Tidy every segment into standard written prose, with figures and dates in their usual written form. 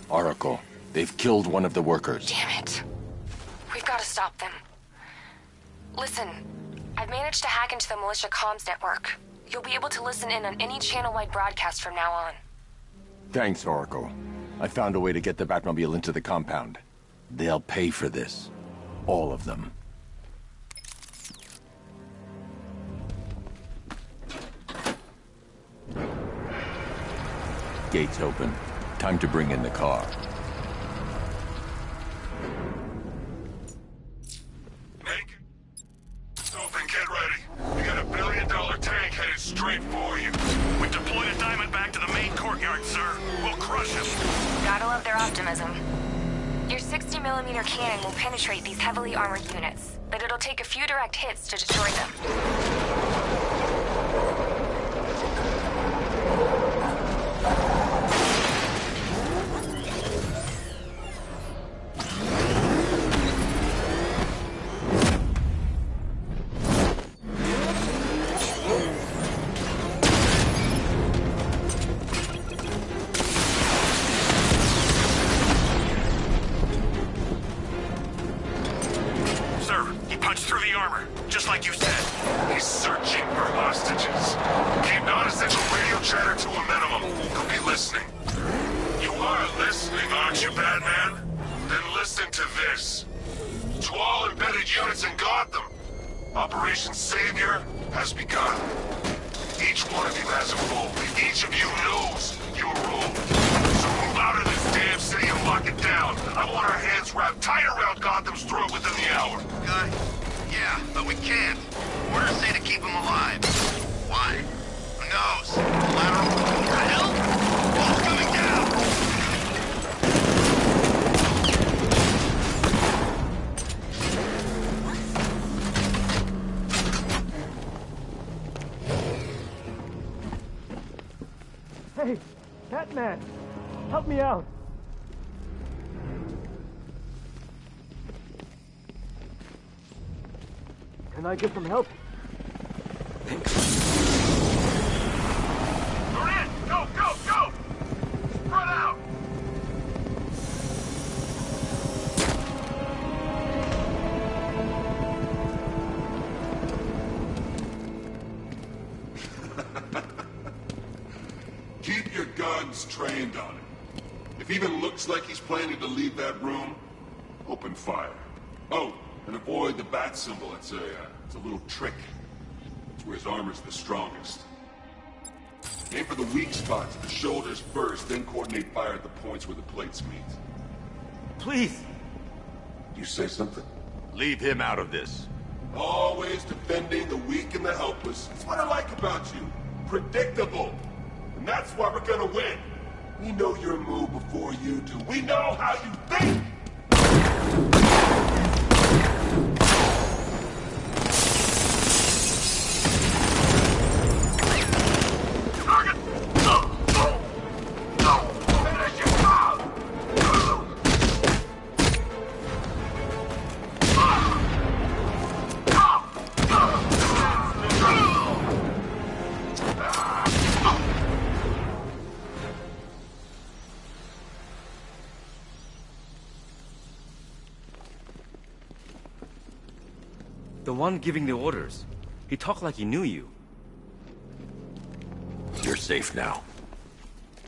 Oracle, they've killed one of the workers. Damn it. We've got to stop them. Listen, I've managed to hack into the militia comms network. You'll be able to listen in on any channel-wide broadcast from now on. Thanks, Oracle. I found a way to get the Batmobile into the compound. They'll pay for this. All of them. Gates open. Time to bring in the car. Nick? Open, get ready. We got $1 billion tank headed straight for you. We deployed a diamond back to the main courtyard, sir. We'll crush him. Gotta love their optimism. Your 60mm cannon will penetrate these heavily armored units, but it'll take a few direct hits to destroy them. Operation Savior has begun. Each one of you has a role. Each of you knows your role. So move out of this damn city and lock it down. I want our hands wrapped tight around Gotham's throat within the hour. Guy? Yeah, but we can't. Orders say to keep him alive. Why? Who knows? Collateral? What the hell? Wall's coming down! Hey, Batman! Help me out! Can I get some help? You're in! Go, go, go! Spread out! Keep your guns trained on him. If he even looks like he's planning to leave that room, open fire. Oh, and avoid the bat symbol. It's a little trick. It's where his armor's the strongest. Aim for the weak spots at the shoulders first, then coordinate fire at the points where the plates meet. Please! You say something? Leave him out of this. Always defending the weak and the helpless. That's what I like about you. Predictable. And that's why we're gonna win. We know your move before you do. We know how you think! The one giving the orders. He talked like he knew you. You're safe now.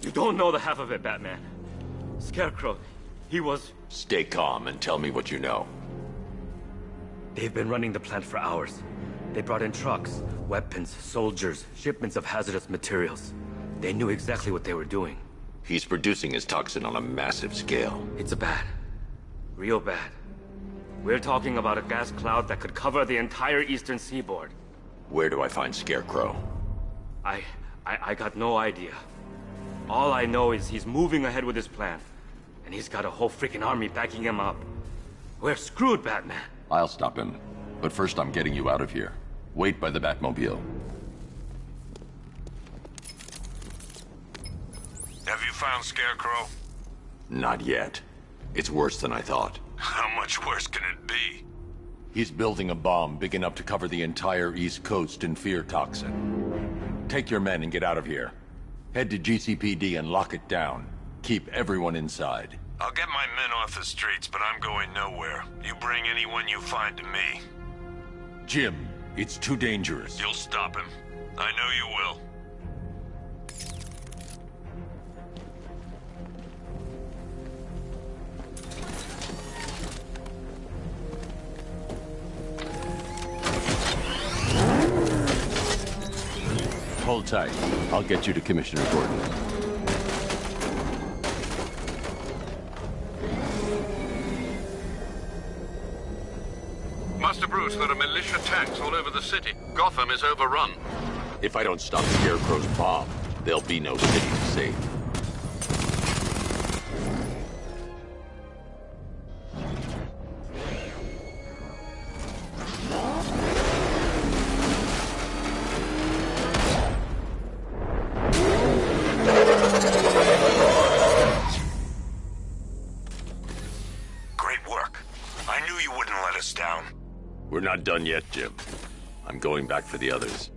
You don't know the half of it, Batman. Scarecrow, he was... Stay calm and tell me what you know. They've been running the plant for hours. They brought in trucks, weapons, soldiers, shipments of hazardous materials. They knew exactly what they were doing. He's producing his toxin on a massive scale. It's bad. Real bad. We're talking about a gas cloud that could cover the entire eastern seaboard. Where do I find Scarecrow? I got no idea. All I know is he's moving ahead with his plan. And he's got a whole freaking army backing him up. We're screwed, Batman. I'll stop him. But first I'm getting you out of here. Wait by the Batmobile. Have you found Scarecrow? Not yet. It's worse than I thought. How much worse can it be? He's building a bomb big enough to cover the entire East Coast in fear toxin. Take your men and get out of here. Head to GCPD and lock it down. Keep everyone inside. I'll get my men off the streets, but I'm going nowhere. You bring anyone you find to me. Jim, it's too dangerous. You'll stop him. I know you will. Hold tight. I'll get you to Commissioner Gordon. Master Bruce, there are militia tanks all over the city. Gotham is overrun. If I don't stop the Scarecrow's bomb, there'll be no city to save. We're not done yet, Jim. I'm going back for the others.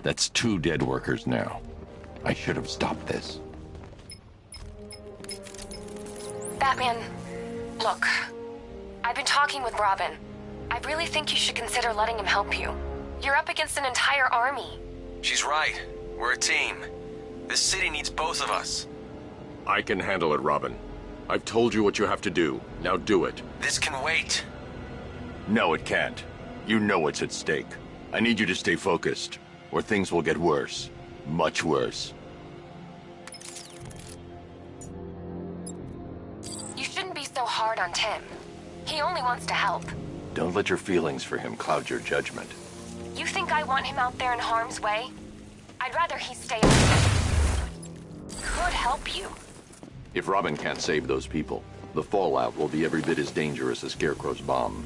That's 2 dead workers now. I should have stopped this. Batman, look. I've been talking with Robin. I really think you should consider letting him help you. You're up against an entire army. She's right. We're a team. This city needs both of us. I can handle it, Robin. I've told you what you have to do. Now do it. This can wait. No, it can't. You know what's at stake. I need you to stay focused, or things will get worse. Much worse. You shouldn't be so hard on Tim. He only wants to help. Don't let your feelings for him cloud your judgment. You think I want him out there in harm's way? I'd rather he stay out. Could help you. If Robin can't save those people, the fallout will be every bit as dangerous as Scarecrow's bomb.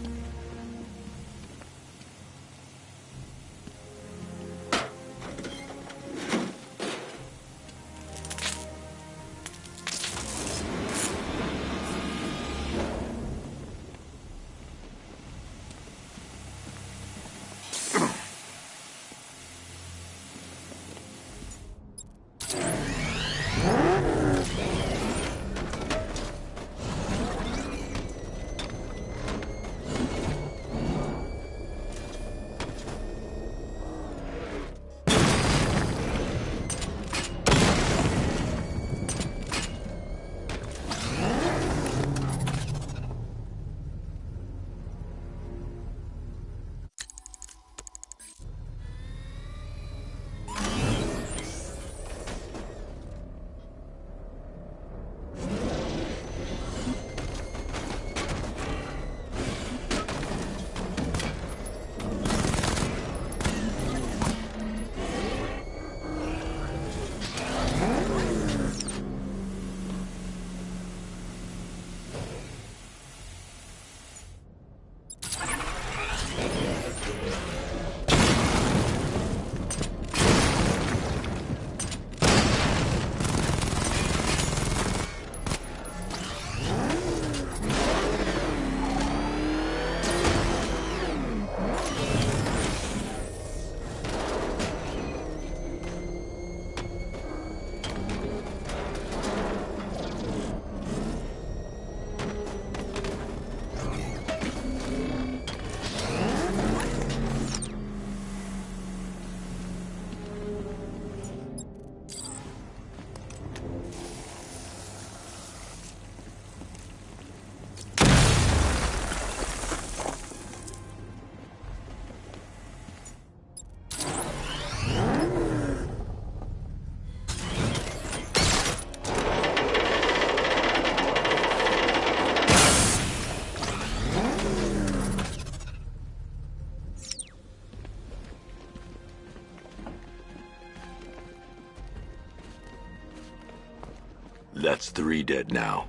That's 3 dead now.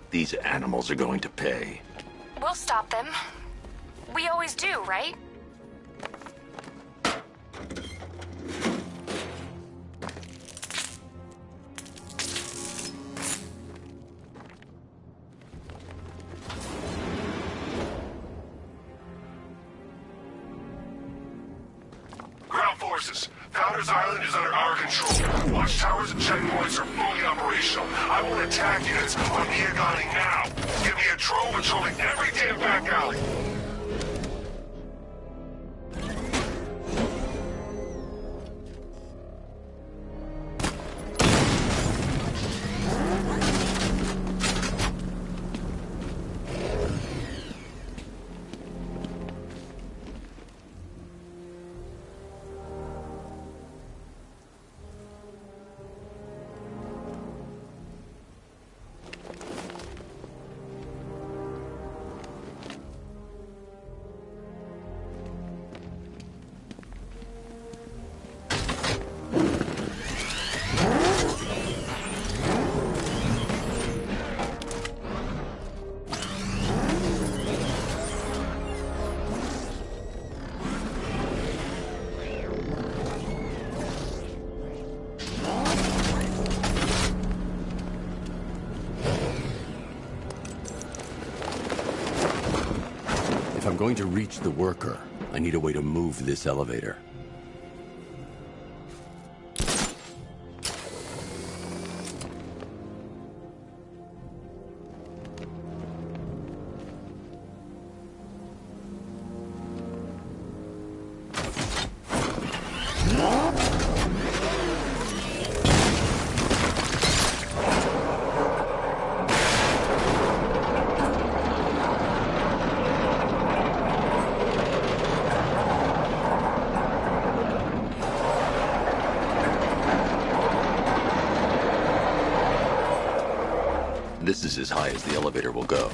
These animals are going to pay. We'll stop them. We always do, right? Ground forces, Founders Island is under our control. Watchtowers and checkpoints are fully operational. I will attack units on Angelknight now. Give me a drone patrolling every damn back alley. If I'm going to reach the worker, I need a way to move this elevator. This is as high as the elevator will go.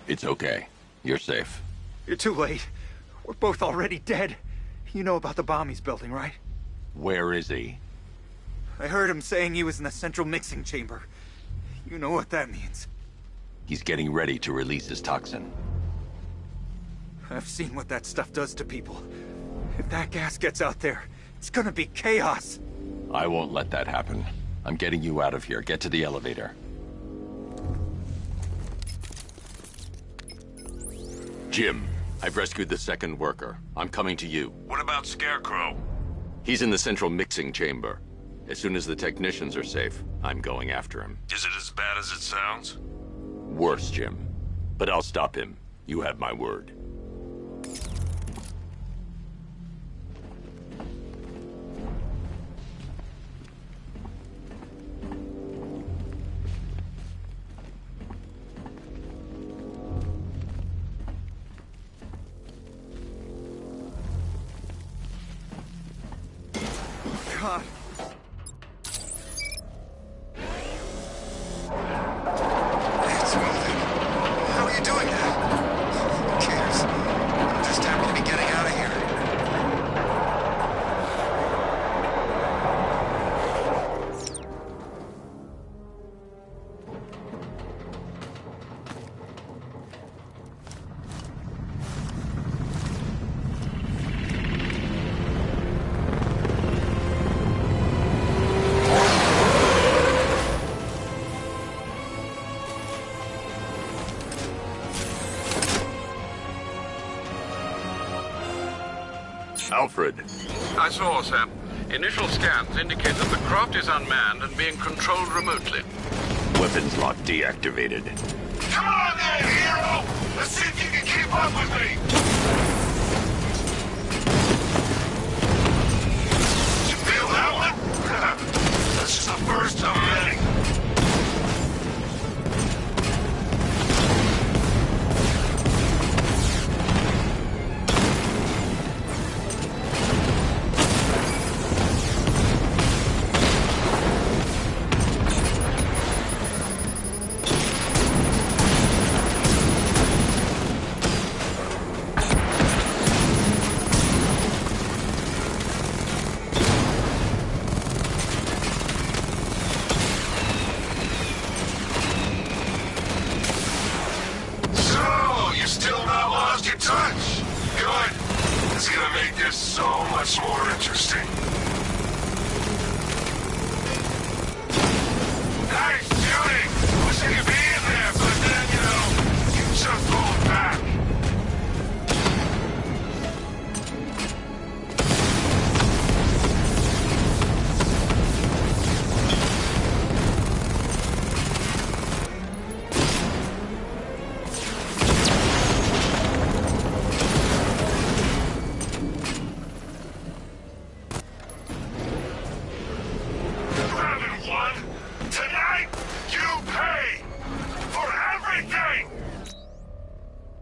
It's okay. You're safe. You're too late. We're both already dead. You know about the bomb he's building, right? Where is he? I heard him saying he was in the central mixing chamber. You know what that means. He's getting ready to release his toxin. I've seen what that stuff does to people. If that gas gets out there, it's gonna be chaos. I won't let that happen. I'm getting you out of here. Get to the elevator. Jim, I've rescued the second worker. I'm coming to you. What about Scarecrow? He's in the central mixing chamber. As soon as the technicians are safe, I'm going after him. Is it as bad as it sounds? Worse, Jim. But I'll stop him. You have my word. God. It's moving. How are you doing that? Who cares? I'm just happy to be getting out of here. Alfred. I saw, Sam. Initial scans indicate that the craft is unmanned and being controlled remotely. Weapons lock deactivated. Come on there, hero! Let's see if you can keep up with me! You feel that one? That's just the first of many.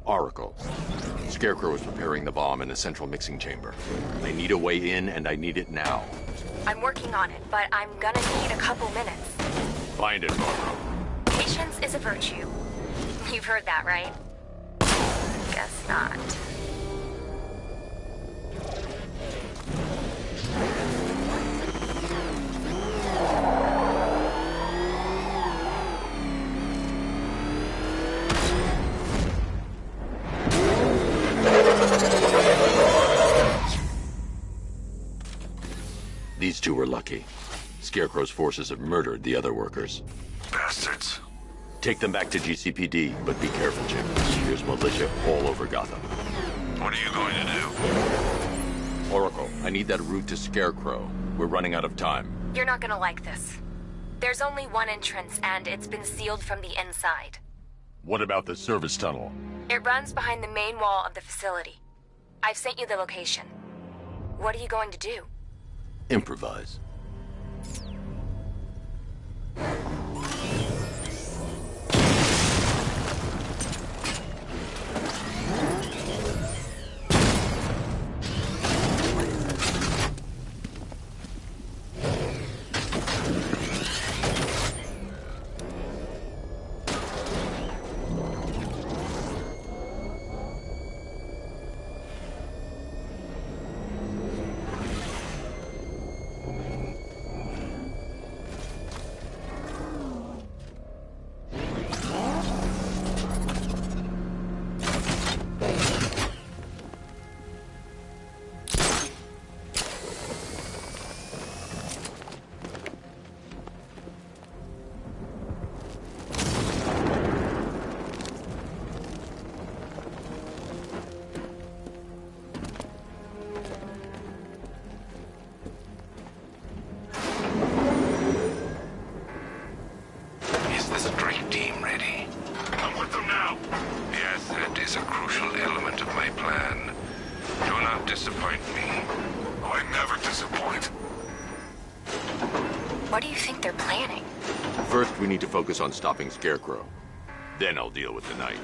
Oracle. Scarecrow is preparing the bomb in the central mixing chamber. I need a way in, and I need it now. I'm working on it, but I'm gonna need a couple minutes. Find it, Oracle. Patience is a virtue. You've heard that, right? Guess not. These two were lucky. Scarecrow's forces have murdered the other workers. Bastards. Take them back to GCPD, but be careful, Jim. There's militia all over Gotham. What are you going to do? Oracle, I need that route to Scarecrow. We're running out of time. You're not gonna like this. There's only one entrance, and it's been sealed from the inside. What about the service tunnel? It runs behind the main wall of the facility. I've sent you the location. What are you going to do? Improvise. What do you think they're planning? First, we need to focus on stopping Scarecrow. Then I'll deal with the Knight.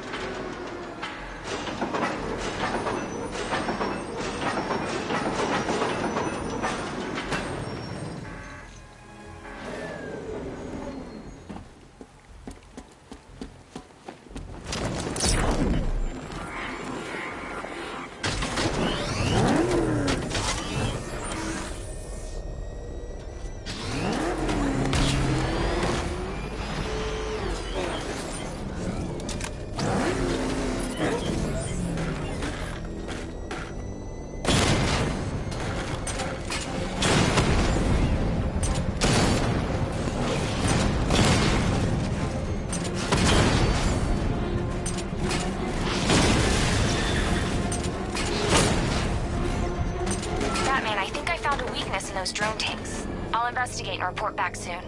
Those drone tanks. I'll investigate and report back soon.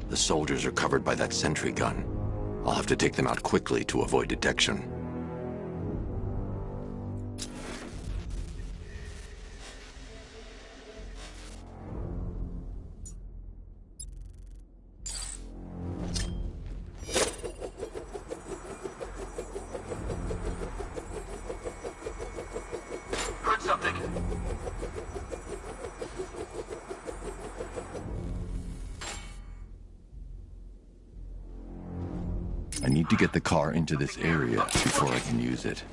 The soldiers are covered by that sentry gun. I'll have to take them out quickly to avoid detection. I need to get the car into this area before I can use it.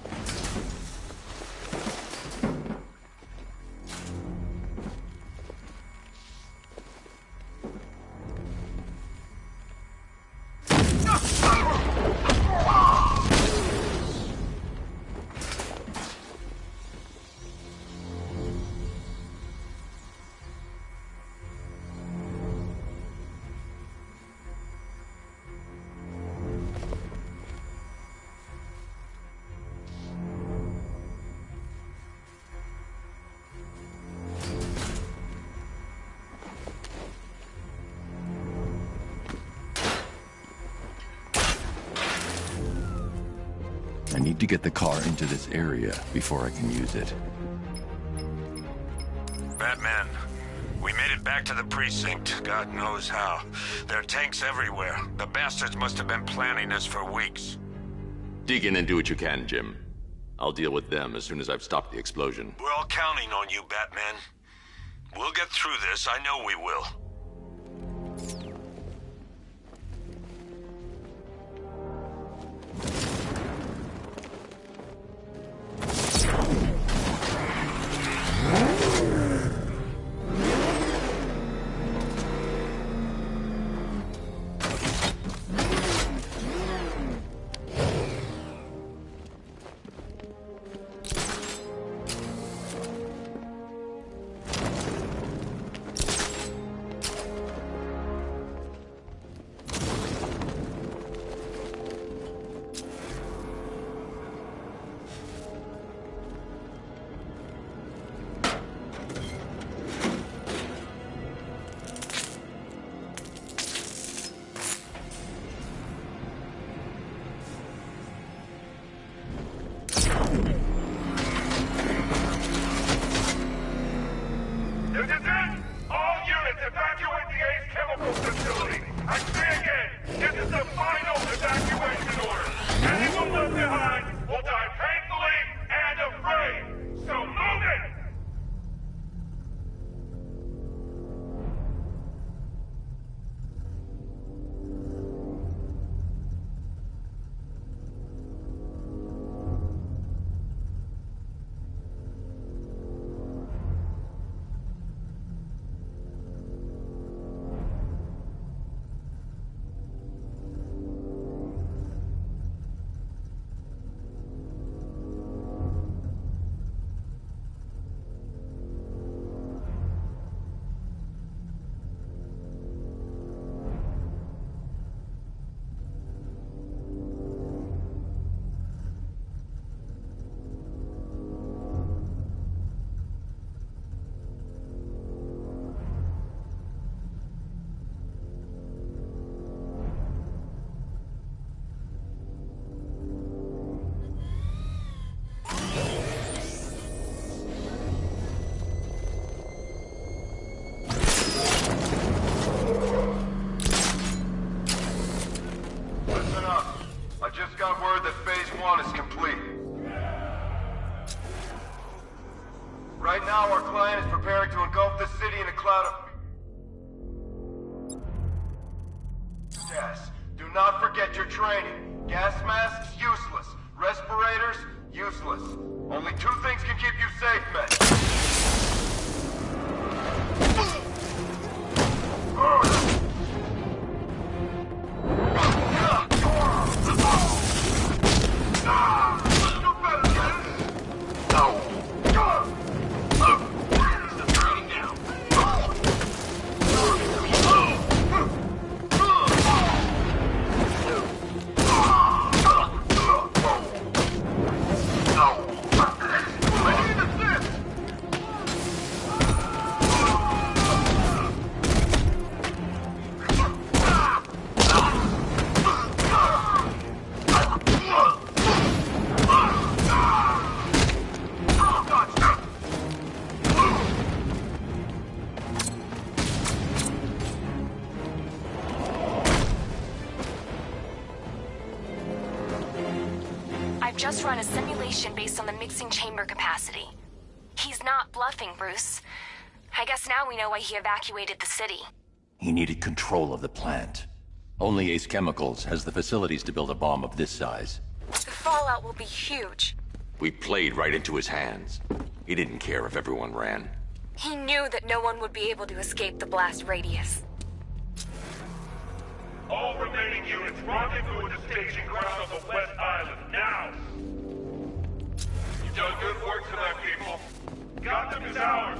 I need to get the car into this area before I can use it. Batman. We made it back to the precinct, God knows how. There are tanks everywhere. The bastards must have been planning this for weeks. Dig in and do what you can, Jim. I'll deal with them as soon as I've stopped the explosion. We're all counting on you, Batman. We'll get through this, I know we will. Right now, our client is preparing to engulf the city in a cloud of... Yes. Do not forget your training. Gas masks, useless. Respirators, useless. Only two things can keep you safe, men. I've just run a simulation based on the mixing chamber capacity. He's not bluffing, Bruce. I guess now we know why he evacuated the city. He needed control of the plant. Only Ace Chemicals has the facilities to build a bomb of this size. The fallout will be huge. We played right into his hands. He didn't care if everyone ran. He knew that no one would be able to escape the blast radius. All remaining units rendezvous at the staging ground of the West Island, now! You've done good work tonight, people. Gotham is ours!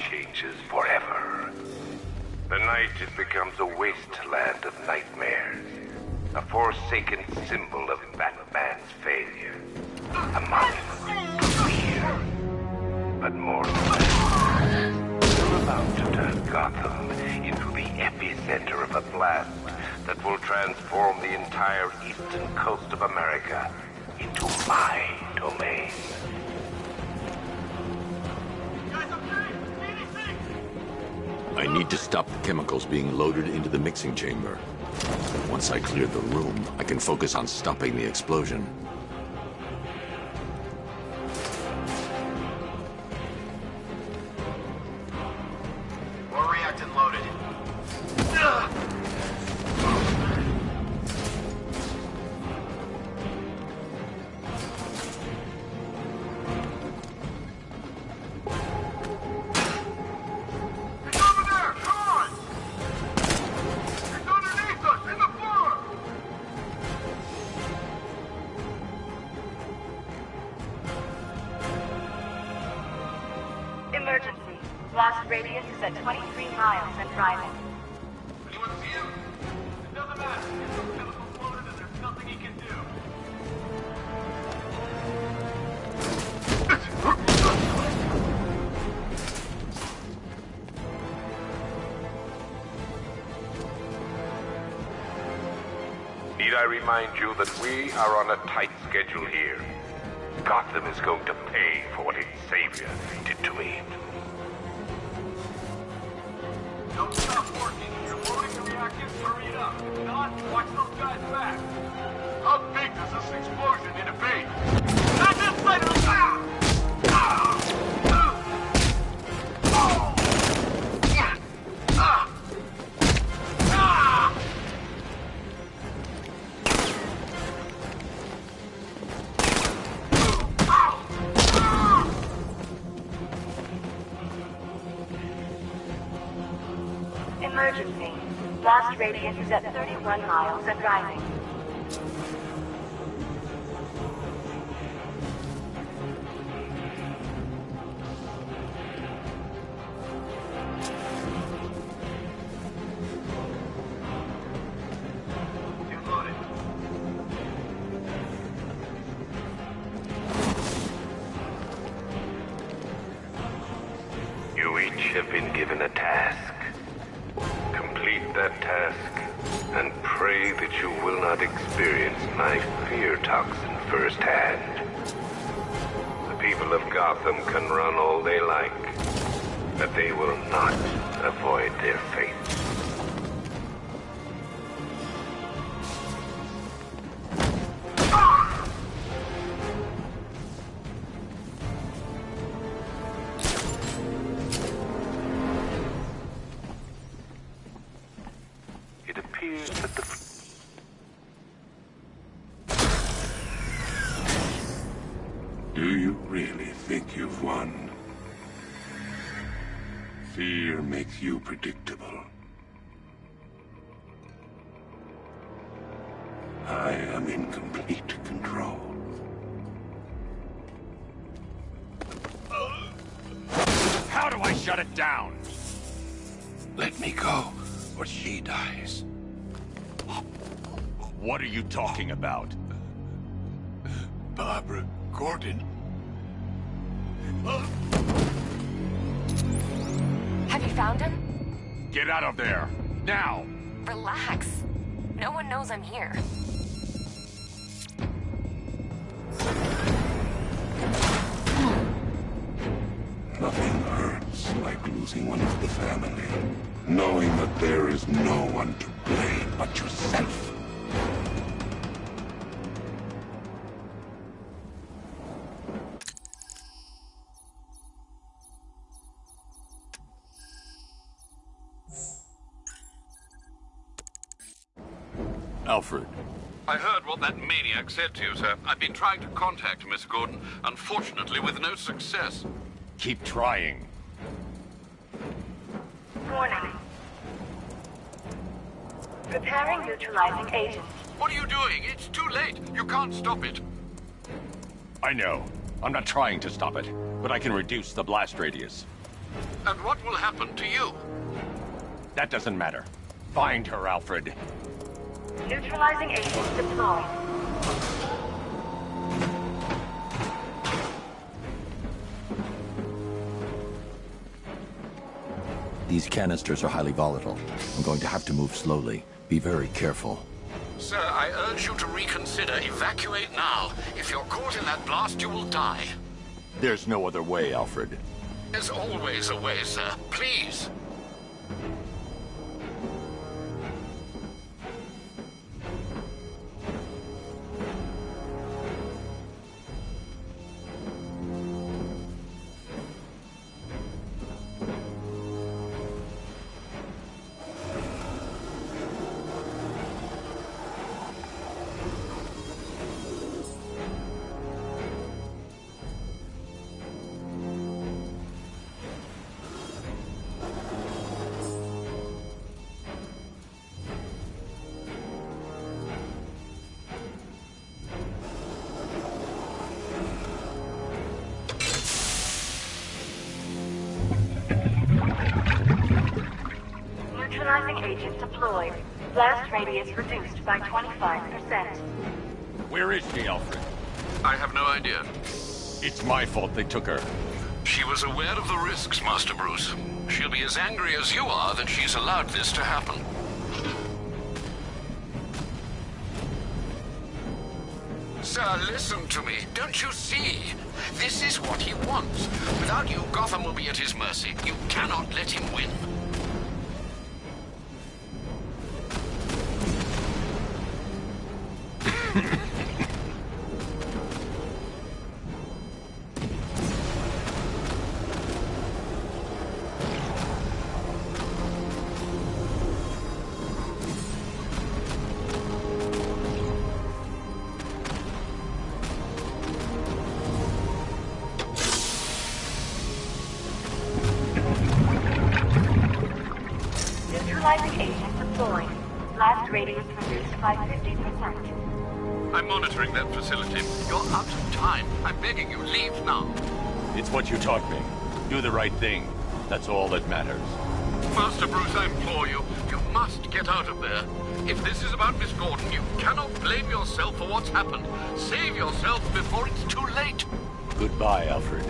changes forever. The night, it becomes a wasteland of nightmares. A forsaken symbol of Batman's failure. A monument to fear. But more than that, you're about to turn Gotham into the epicenter of a blast that will transform the entire eastern coast of America into my domain. I need to stop the chemicals being loaded into the mixing chamber. Once I clear the room, I can focus on stopping the explosion. More reactant loaded. Emergency. Blast radius is at 23 miles and driving. Anyone see him? It doesn't matter. There's no chemicals loaded and there's nothing he can do. Need I remind you that we are on a tight schedule here? Gotham is going to pay for what its savior did to me. Don't stop working. If you're loading the reactants, hurry it up. If not, watch those guys back. How big does this explosion need to be? Not this side of the Emergency. Blast radius is at 31 miles and driving. You each have been given a task. Complete that task, and pray that you will not experience my fear toxin firsthand. The people of Gotham can run all they like, but they will not avoid their fate. It appears that the... Do you really think you've won? Fear makes you predictable. I am in complete control. How do I shut it down? Let me go, or she dies. What are you talking about? Barbara Gordon. Have you found him? Get out of there! Now! Relax. No one knows I'm here. Nothing hurts like losing one of the family. Knowing that there is no one to blame but yourself. Alfred. I heard what that maniac said to you, sir. I've been trying to contact Miss Gordon, unfortunately with no success. Keep trying. Warning. Preparing neutralizing agent. What are you doing? It's too late. You can't stop it. I know. I'm not trying to stop it, but I can reduce the blast radius. And what will happen to you? That doesn't matter. Find her, Alfred. Neutralizing agents deployed. These canisters are highly volatile. I'm going to have to move slowly. Be very careful. Sir, I urge you to reconsider. Evacuate now. If you're caught in that blast, you will die. There's no other way, Alfred. There's always a way, sir. Please. Neutralizing agent deployed. Blast radius reduced by 25%. Where is she, Alfred? I have no idea. It's my fault they took her. She was aware of the risks, Master Bruce. She'll be as angry as you are that she's allowed this to happen. Sir, listen to me. Don't you see? This is what he wants. Without you, Gotham will be at his mercy. You cannot let him win. Neutralizing agent deployed. Blast radius reduced by 50%. I'm monitoring that facility. You're out of time. I'm begging you, leave now. It's what you taught me. Do the right thing. That's all that matters. Master Bruce, I implore you. You must get out of there. If this is about Miss Gordon, you cannot blame yourself for what's happened. Save yourself before it's too late. Goodbye, Alfred.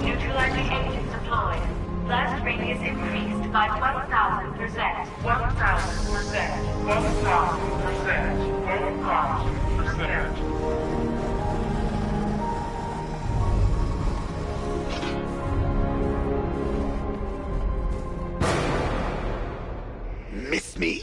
Neutralizing agent deployed. Blast radius increased by 1,000%. 1,000%. 1,000%. 1,000%. Miss me?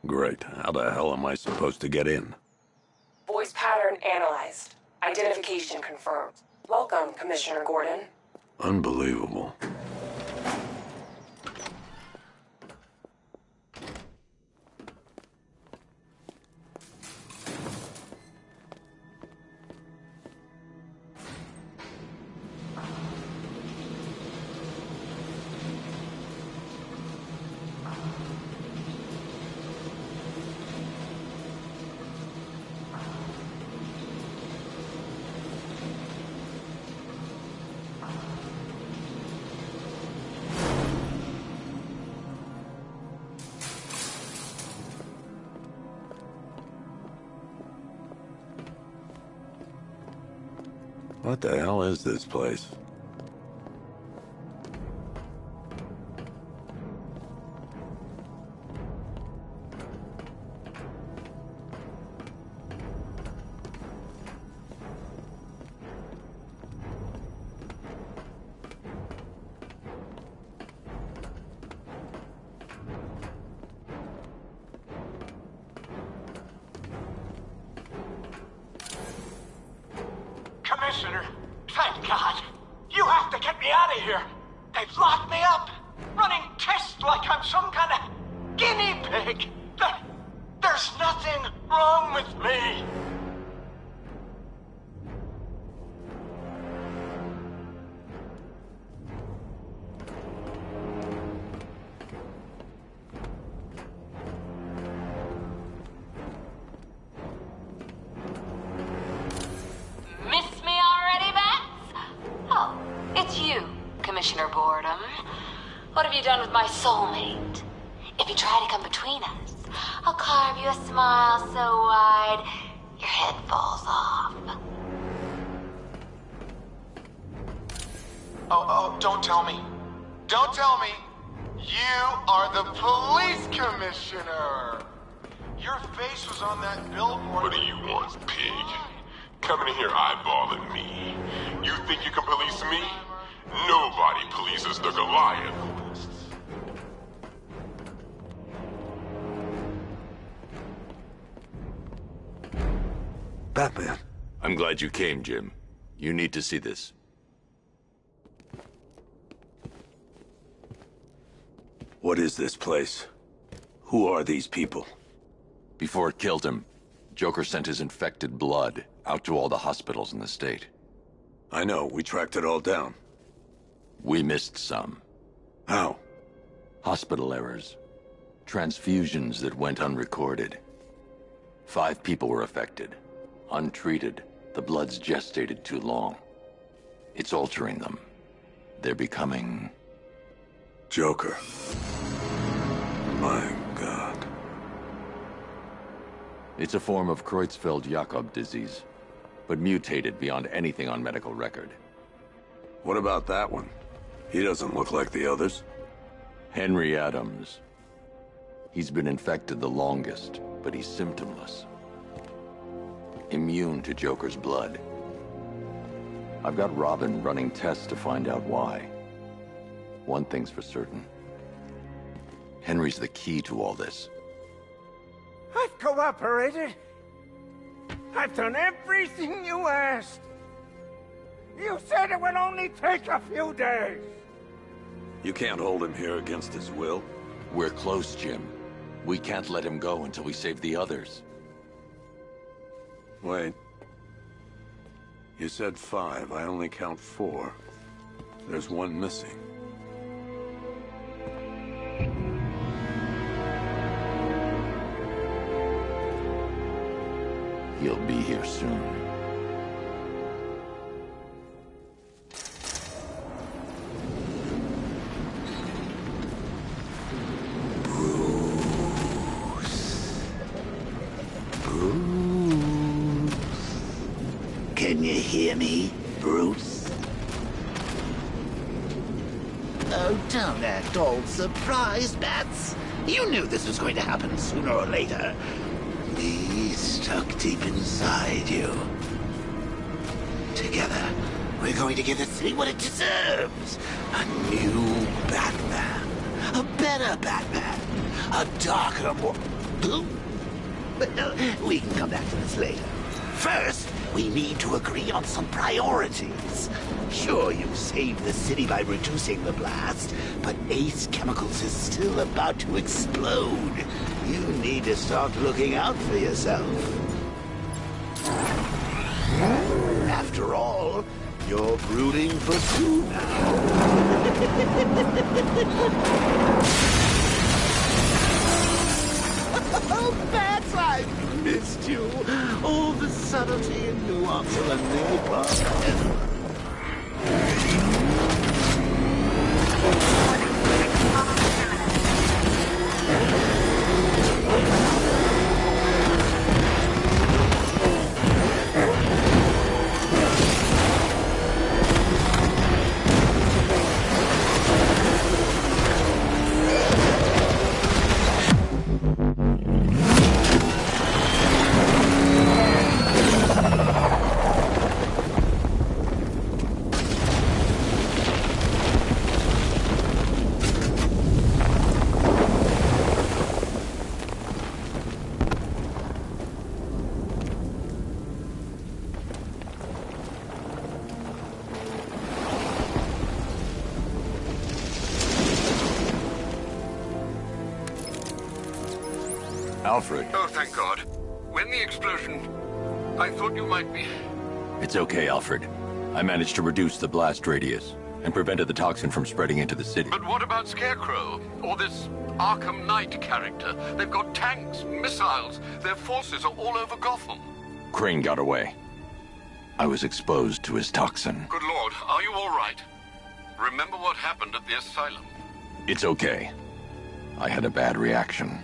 Great. How the hell am I supposed to get in? Voice pattern analyzed. Identification confirmed. Welcome, Commissioner Gordon. Unbelievable. What the hell is this place? Commissioner, thank God. You have to get me out of here. They've locked me up, running tests like I'm some kind of guinea pig. There's nothing wrong with me. Commissioner Boredom. What have you done with my soulmate? If you try to come between us, I'll carve you a smile so wide your head falls off. Oh, don't tell me. Don't tell me. You are the police commissioner. Your face was on that billboard. What do you want, pig? Coming in here eyeballing me. You think you can police me? Nobody polices the Goliath. Batman. I'm glad you came, Jim. You need to see this. What is this place? Who are these people? Before it killed him, Joker sent his infected blood out to all the hospitals in the state. I know, we tracked it all down. We missed some. How? Hospital errors. Transfusions that went unrecorded. 5 people were affected. Untreated, the blood's gestated too long. It's altering them. They're becoming... Joker. My God. It's a form of Creutzfeldt-Jakob disease, but mutated beyond anything on medical record. What about that one? He doesn't look like the others. Henry Adams. He's been infected the longest, but he's symptomless. Immune to Joker's blood. I've got Robin running tests to find out why. One thing's for certain. Henry's the key to all this. I've cooperated. I've done everything you asked. You said it would only take a few days. You can't hold him here against his will. We're close, Jim. We can't let him go until we save the others. Wait. You said 5. I only count 4. There's one missing. He'll be here soon. Can you hear me, Bruce? Oh, don't act all surprised, Bats. You knew this was going to happen sooner or later. Me stuck deep inside you. Together, we're going to give the city what it deserves. A new Batman. A better Batman. A darker, more... Well, we can come back to this later. First, we need to agree on some priorities. Sure, you saved the city by reducing the blast, but Ace Chemicals is still about to explode. You need to start looking out for yourself. After all, you're brooding for 2 now. Oh, Bats, I've missed you. All the subtlety and nuance of a new part. Alfred. Oh, thank God. When the explosion... I thought you might be... It's okay, Alfred. I managed to reduce the blast radius and prevented the toxin from spreading into the city. But what about Scarecrow? Or this Arkham Knight character? They've got tanks, missiles. Their forces are all over Gotham. Crane got away. I was exposed to his toxin. Good Lord, are you all right? Remember what happened at the asylum? It's okay. I had a bad reaction.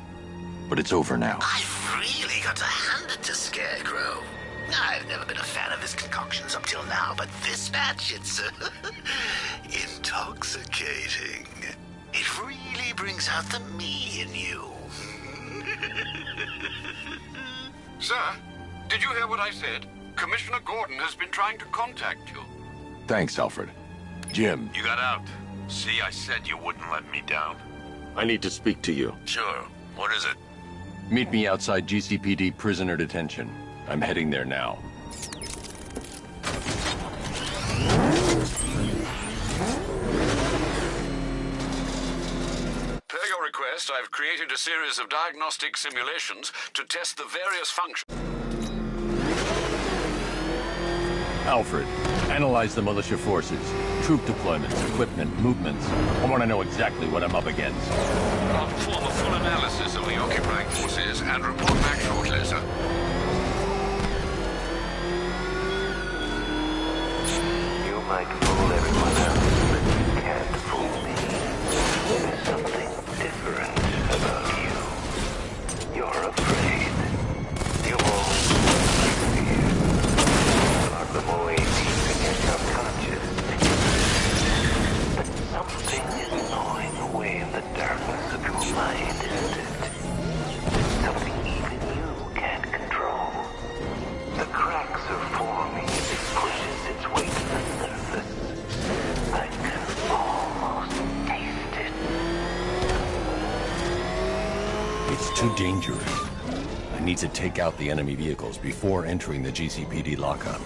But it's over now. I've really got to hand it to Scarecrow. I've never been a fan of his concoctions up till now, but this match, it's intoxicating. It really brings out the me in you. Sir, did you hear what I said? Commissioner Gordon has been trying to contact you. Thanks, Alfred. Jim. You got out. See, I said you wouldn't let me down. I need to speak to you. Sure. What is it? Meet me outside GCPD prisoner detention. I'm heading there now. Per your request, I've created a series of diagnostic simulations to test the various functions. Alfred, analyze the militia forces, troop deployments, equipment, movements. I want to know exactly what I'm up against. I'll perform a full analysis of the occupying forces and report back shortly, sir. You might fool everyone else, but you can't fool me. There's something different about you. You're afraid. You've always fear. Lock them away deep in your subconscious. But something is gnawing away in the darkness of your mind, isn't it? Something even you can't control. The cracks are forming as it pushes its way to the surface. I can almost taste it. It's too dangerous. I need to take out the enemy vehicles before entering the GCPD lockup.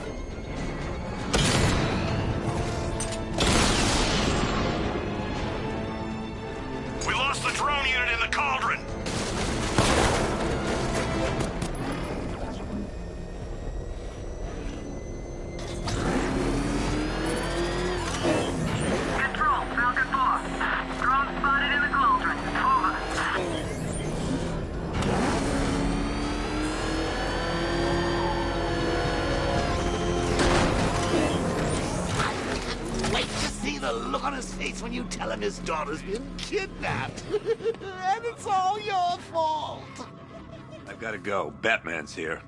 We lost the drone unit in the cauldron! Control, Falcon 4. Drone spotted in the cauldron. Over. Wait to see the look on his face when you tell him his daughter's been kidnapped. And it's all your fault. I've got to go. Batman's here.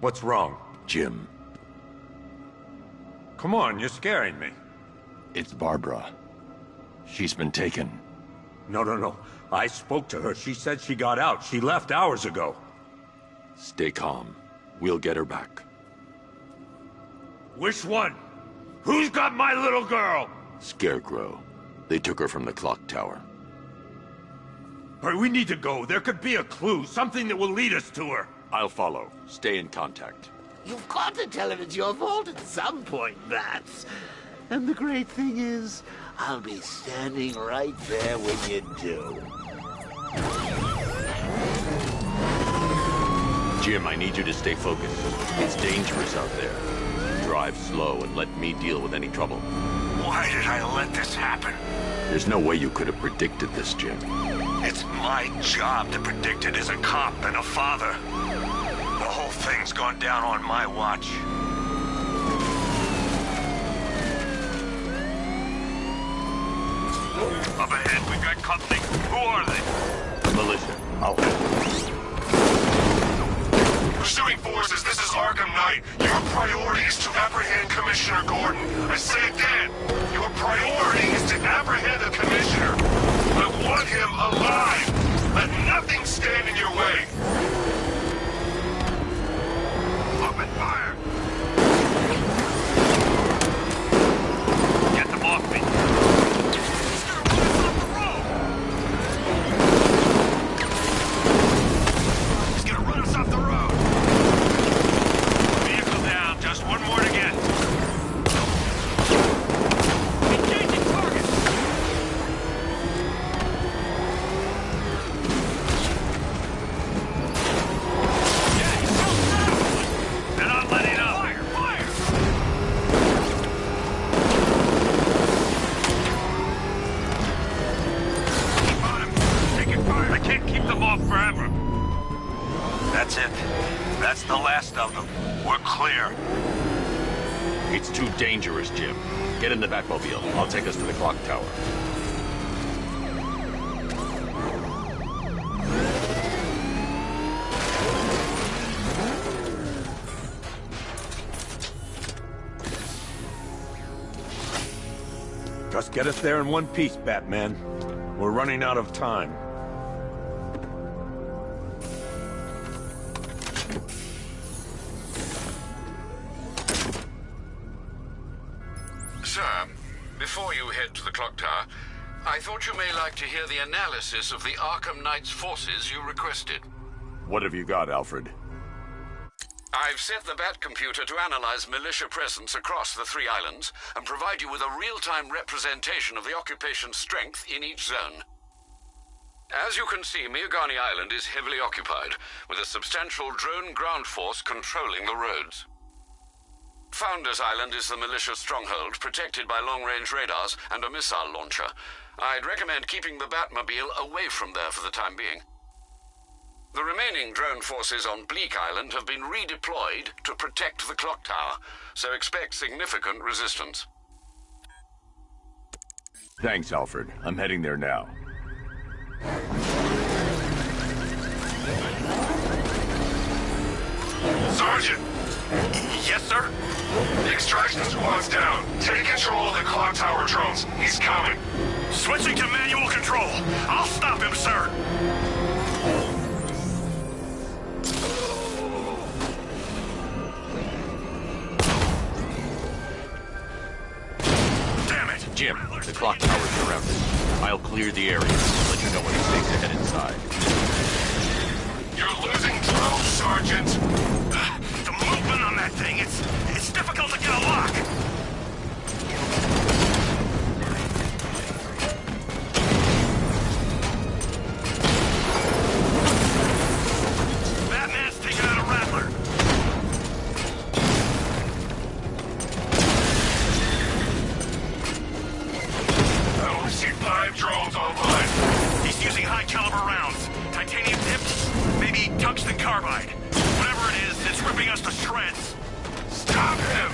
What's wrong? Jim. Come on, you're scaring me. It's Barbara. She's been taken. No. I spoke to her. She said she got out. She left hours ago. Stay calm. We'll get her back. Which one? Who's got my little girl? Scarecrow. They took her from the clock tower. All right, we need to go. There could be a clue, something that will lead us to her. I'll follow. Stay in contact. You've got to tell him it's your fault at some point, Bats. And the great thing is, I'll be standing right there when you do. Jim, I need you to stay focused. It's dangerous out there. Drive slow and let me deal with any trouble. Why did I let this happen? There's no way you could have predicted this, Jim. It's my job to predict it as a cop and a father. The whole thing's gone down on my watch. Up ahead, we've got company. Who are they? The militia. I'll Pursuing forces, this is Arkham Knight. Your priority is to apprehend Commissioner Gordon. I say again, your priority is to apprehend the Commissioner. I want him alive. Let nothing stand in your way. Open fire. Get them off me. He's gonna run us off the road. Vehicle down, just one more to get. Engaging target. dangerous, Jim. Get in the Batmobile. I'll take us to the clock tower. Just get us there in one piece, Batman. We're running out of time. Sir, before you head to the clock tower, I thought you may like to hear the analysis of the Arkham Knight's forces you requested. What have you got, Alfred? I've set the Bat computer to analyze militia presence across the 3 islands and provide you with a real-time representation of the occupation's strength in each zone. As you can see, Miagani Island is heavily occupied, with a substantial drone ground force controlling the roads. Founders Island is the militia stronghold, protected by long-range radars and a missile launcher. I'd recommend keeping the Batmobile away from there for the time being. The remaining drone forces on Bleak Island have been redeployed to protect the clock tower, so expect significant resistance. Thanks, Alfred. I'm heading there now. Sergeant! Yes, sir? The extraction squad's down. Take control of the clock tower drones. He's coming. Switching to manual control. I'll stop him, sir. Damn it! Jim, the clock tower's surrounded. I'll clear the area. Let you know when it's safe to head inside. You're losing drones, Sergeant. The movement on that thing, it's difficult to get a lock. Batman's taking out a Rattler. I only see 5 drones online. He's using high-caliber rounds. Titanium tips, maybe tungsten carbide. Whatever it is, it's ripping us to shreds. Stop him!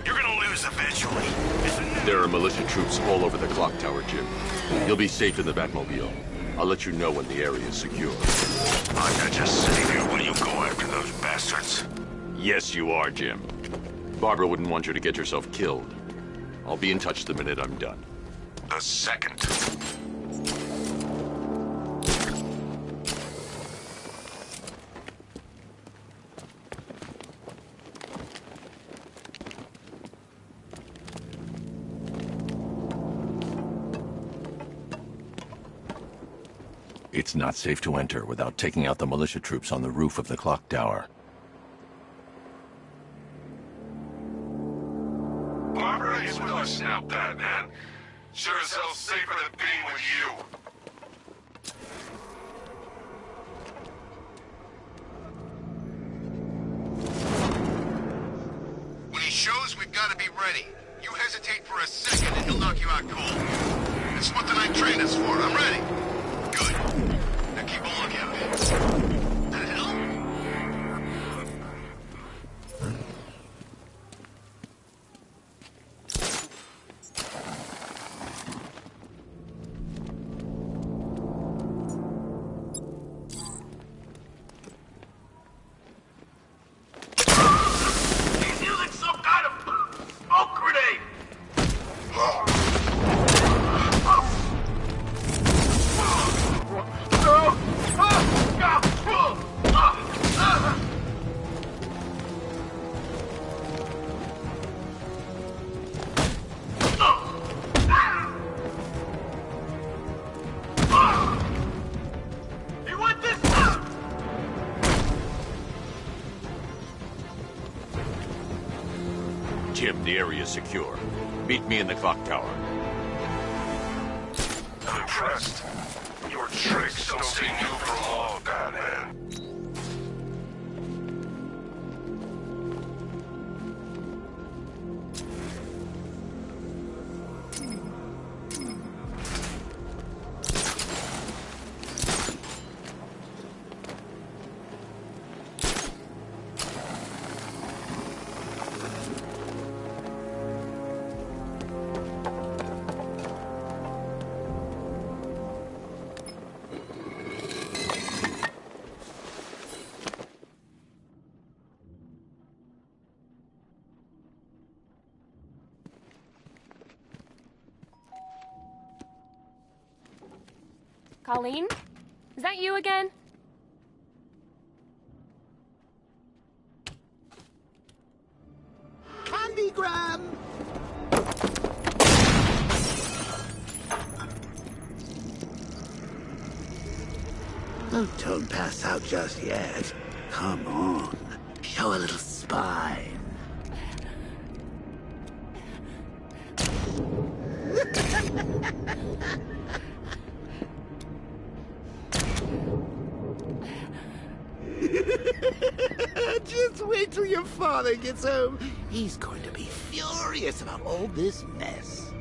You're gonna lose eventually. There are militia troops all over the clock tower, Jim. You'll be safe in the Batmobile. I'll let you know when the area is secure. I'm not just sitting here while you go after those bastards. Yes, you are, Jim. Barbara wouldn't want you to get yourself killed. I'll be in touch the minute I'm done. The second. It's not safe to enter without taking out the militia troops on the roof of the clock tower. Barbara is with us now, Batman. Sure as hell safer than being with you. When he shows, we've got to be ready. You hesitate for a second and he'll knock you out cold. It's what the night trained us for. I'm ready. Good. Now keep a lookout. The hell? He's using some kind of smoke grenade! You want this? Jim, the area is secure. Meet me in the clock tower. I'm impressed. Your tricks don't stay new for long, Batman. Colleen? Is that you again? Candygram! Oh, don't pass out just yet. Come on. Show a little spine. Just wait till your father gets home. He's going to be furious about all this mess.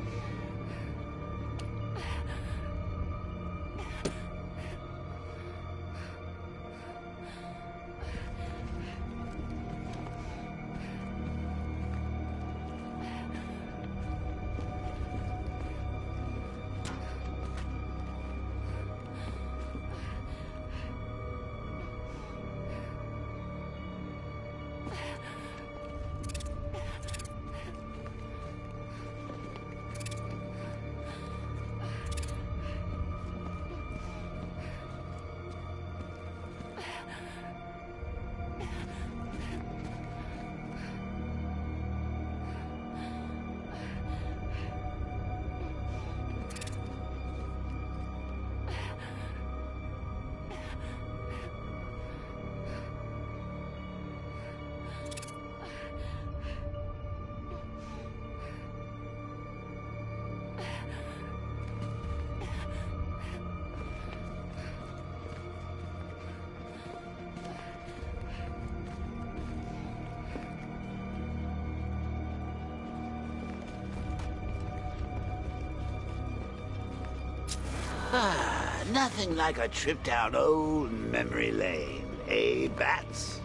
Nothing like a trip down old memory lane, eh, Bats?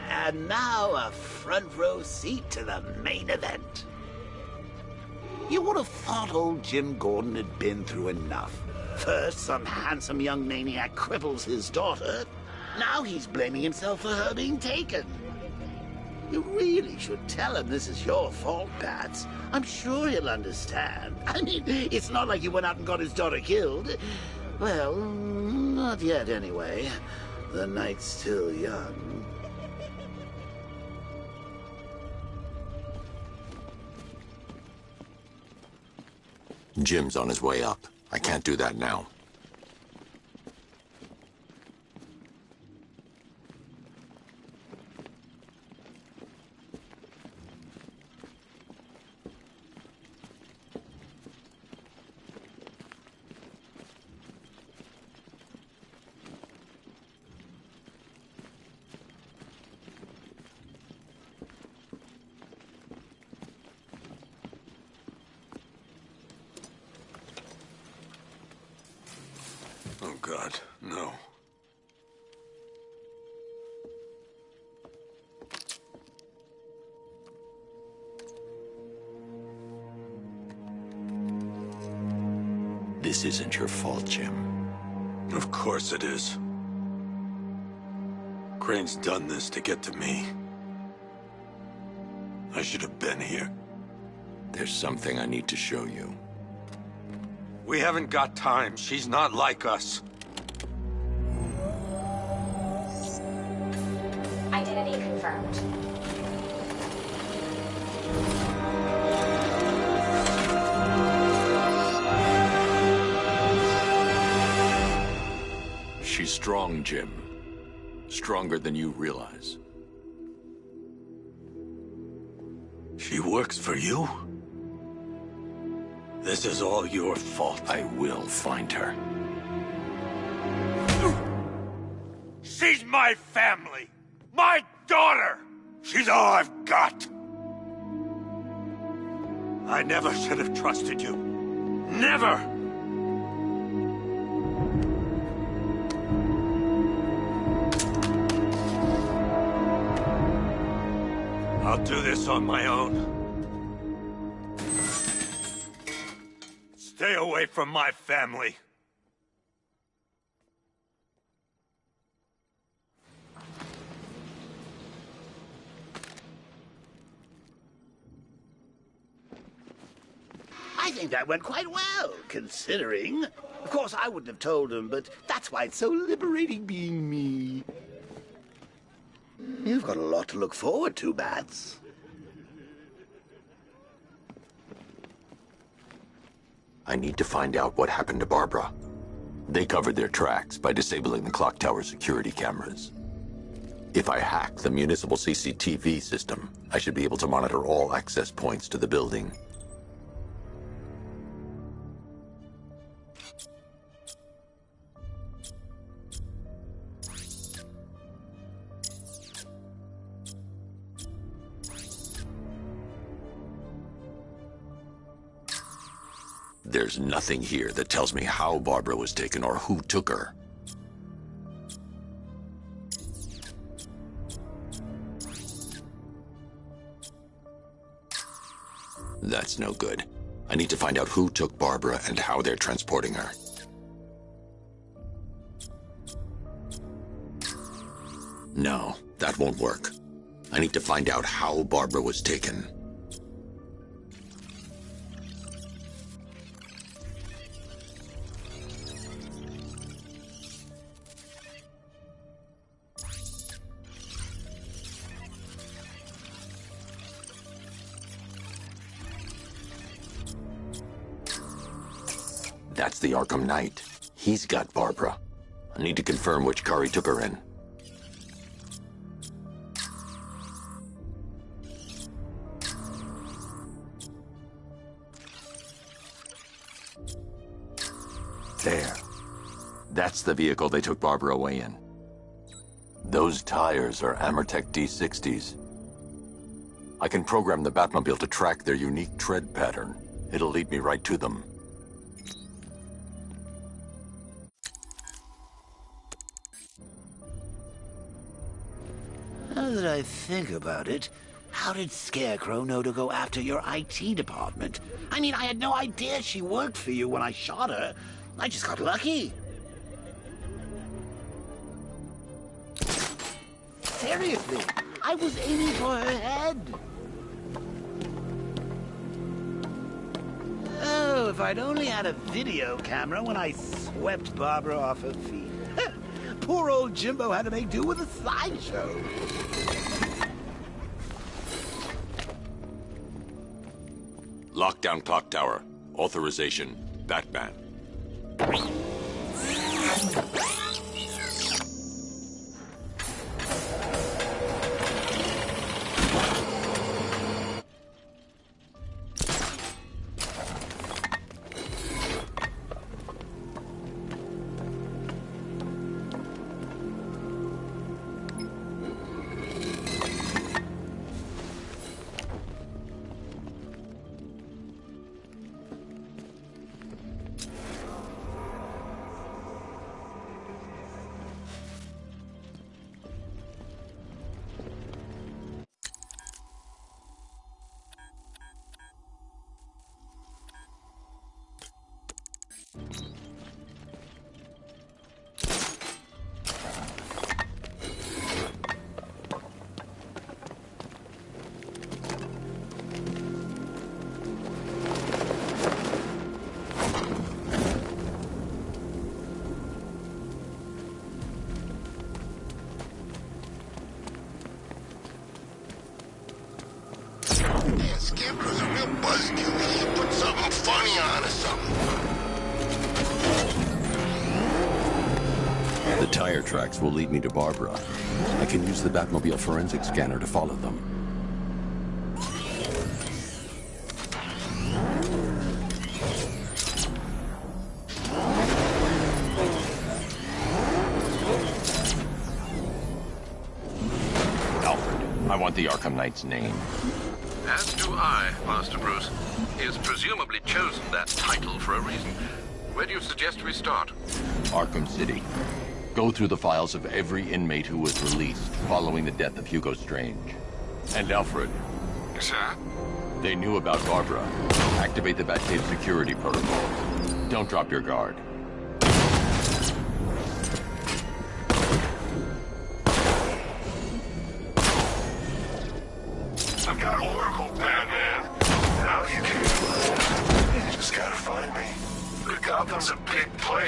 And now a front row seat to the main event. You would have thought old Jim Gordon had been through enough. First, some handsome young maniac cripples his daughter. Now he's blaming himself for her being taken. You really should tell him this is your fault, Bats. I'm sure he'll understand. I mean, it's not like you went out and got his daughter killed. Well, not yet anyway. The night's still young. Jim's on his way up. I can't do that now. Oh, God, no. This isn't your fault, Jim. Of course it is. Crane's done this to get to me. I should have been here. There's something I need to show you. We haven't got time. She's not like us. Identity confirmed. She's strong, Jim. Stronger than you realize. She works for you? This is all your fault. I will find her. She's my family! My daughter! She's all I've got! I never should have trusted you. Never! I'll do this on my own. Stay away from my family. I think that went quite well, considering. Of course, I wouldn't have told him, but that's why it's so liberating being me. You've got a lot to look forward to, Bats. I need to find out what happened to Barbara. They covered their tracks by disabling the clock tower security cameras. If I hack the municipal CCTV system, I should be able to monitor all access points to the building. There's nothing here that tells me how Barbara was taken or who took her. That's no good. I need to find out who took Barbara and how they're transporting her. No, that won't work. I need to find out how Barbara was taken. That's the Arkham Knight. He's got Barbara. I need to confirm which car he took her in. There. That's the vehicle they took Barbara away in. Those tires are Amertech D60s. I can program the Batmobile to track their unique tread pattern. It'll lead me right to them. Now that I think about it, how did Scarecrow know to go after your IT department? I mean, I had no idea she worked for you when I shot her. I just got lucky. Seriously, I was aiming for her head. Oh, if I'd only had a video camera when I swept Barbara off her feet. Poor old Jimbo had to make do with a slideshow. Lockdown clock tower. Authorization. Batman. Scarecrow's a real buzzkill. He should put something funny on or something. The tire tracks will lead me to Barbara. I can use the Batmobile forensic scanner to follow them. Alfred, I want the Arkham Knight's name. As do I, Master Bruce. He has presumably chosen that title for a reason. Where do you suggest we start? Arkham City. Go through the files of every inmate who was released following the death of Hugo Strange. And Alfred. Sir? They knew about Barbara. Activate the Batcave security protocol. Don't drop your guard. I've got Oracle, Batman. Now you can. You just gotta find me. Gotham's a big place.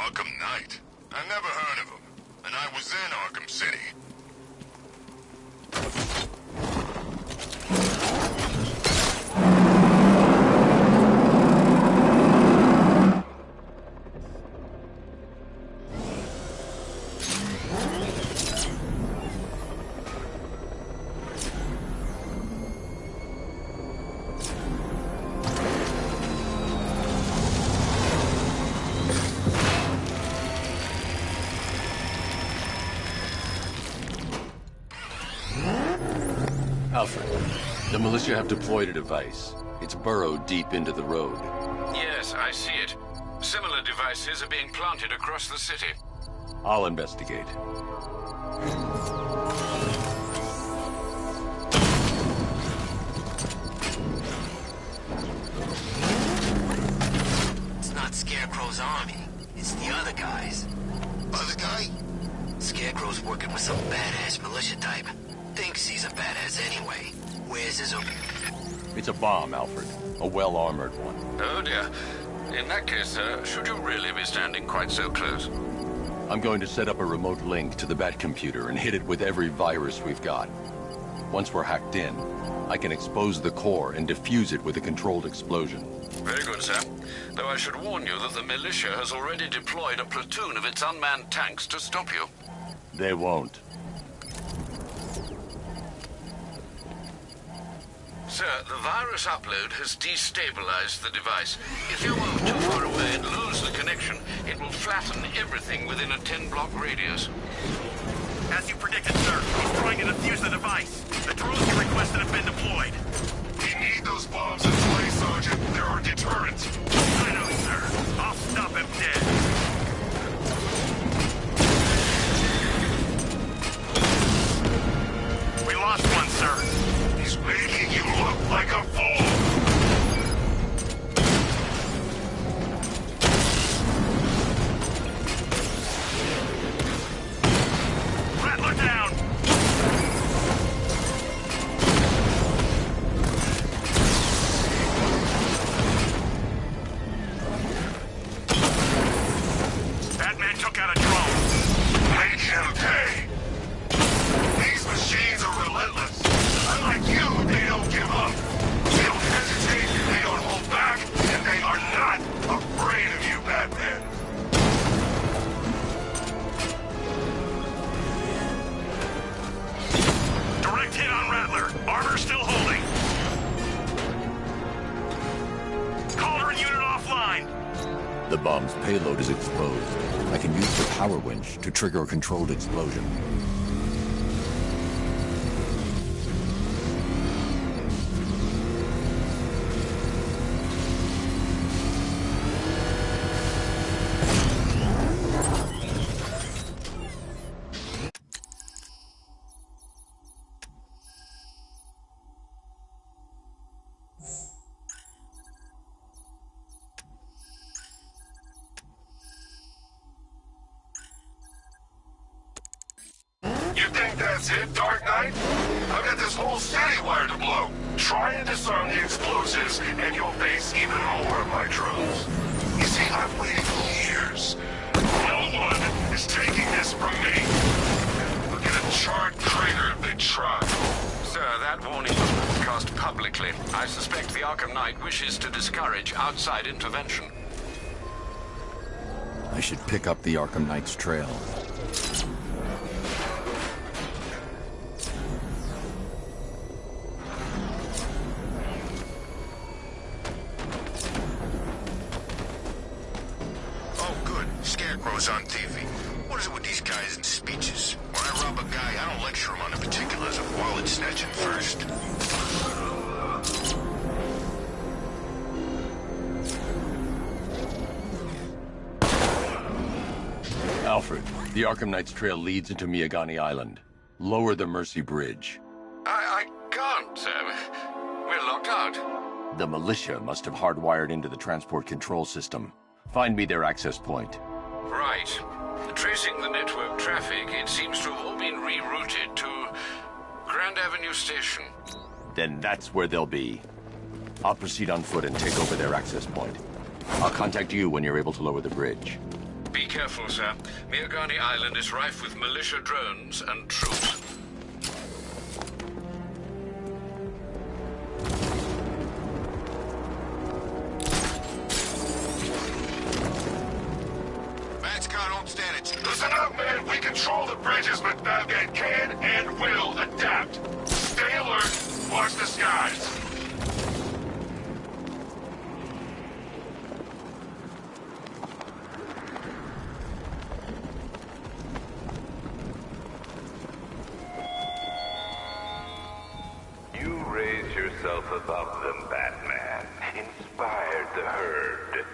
Arkham Knight? I never heard of him, and I was in Arkham City. Alfred, the militia have deployed a device. It's burrowed deep into the road. Yes, I see it. Similar devices are being planted across the city. I'll investigate. It's not Scarecrow's army. It's the other guys. Other guy? Scarecrow's working with some badass militia type. Thinks he's a badass anyway. Where's his... It's a bomb, Alfred. A well-armored one. Oh dear. In that case, sir, should you really be standing quite so close? I'm going to set up a remote link to the Bat computer and hit it with every virus we've got. Once we're hacked in, I can expose the core and defuse it with a controlled explosion. Very good, sir. Though I should warn you that the militia has already deployed a platoon of its unmanned tanks to stop you. They won't. Sir, the virus upload has destabilized the device. If you move too far away and lose the connection, it will flatten everything within a 10-block radius. As you predicted, sir, he's trying to defuse the device. The drones you requested have been deployed. We need those bombs in place, Sergeant. There are deterrents. I know, sir. I'll stop him dead. We lost one, sir. He's making you look like a fool! Rattler down! Batman took out a drone. Make him pay! These machines are relentless. Unlike you, they don't give up. They don't hesitate, they don't hold back, and they are not afraid of you, Batman. Direct hit on Rattler. Armor still holding. Cauldron unit offline. The bomb's payload is exposed. I can use the power winch to trigger a controlled explosion. You think that's it, Dark Knight? I've got this whole city wired to blow. Try and disarm the explosives, and you'll face even more of my drones. You see, I've waited years. No one is taking this from me. Look at a charred crater if they try. Sir, that warning was broadcast publicly. I suspect the Arkham Knight wishes to discourage outside intervention. I should pick up the Arkham Knight's trail. Scarecrow's on TV. What is it with these guys and speeches? When I rob a guy, I don't lecture him on the particulars of wallet snatching first. Alfred, the Arkham Knight's trail leads into Miagani Island. Lower the Mercy Bridge. I can't, sir. We're locked out. The militia must have hardwired into the transport control system. Find me their access point. Right. Tracing the network traffic, it seems to have all been rerouted to Grand Avenue Station. Then that's where they'll be. I'll proceed on foot and take over their access point. I'll contact you when you're able to lower the bridge. Be careful, sir. Miagani Island is rife with militia drones and troops. Listen up, man. We control the bridges, but Batman can and will adapt. Stay alert. Watch the skies. You raised yourself above them, Batman. Inspired the herd.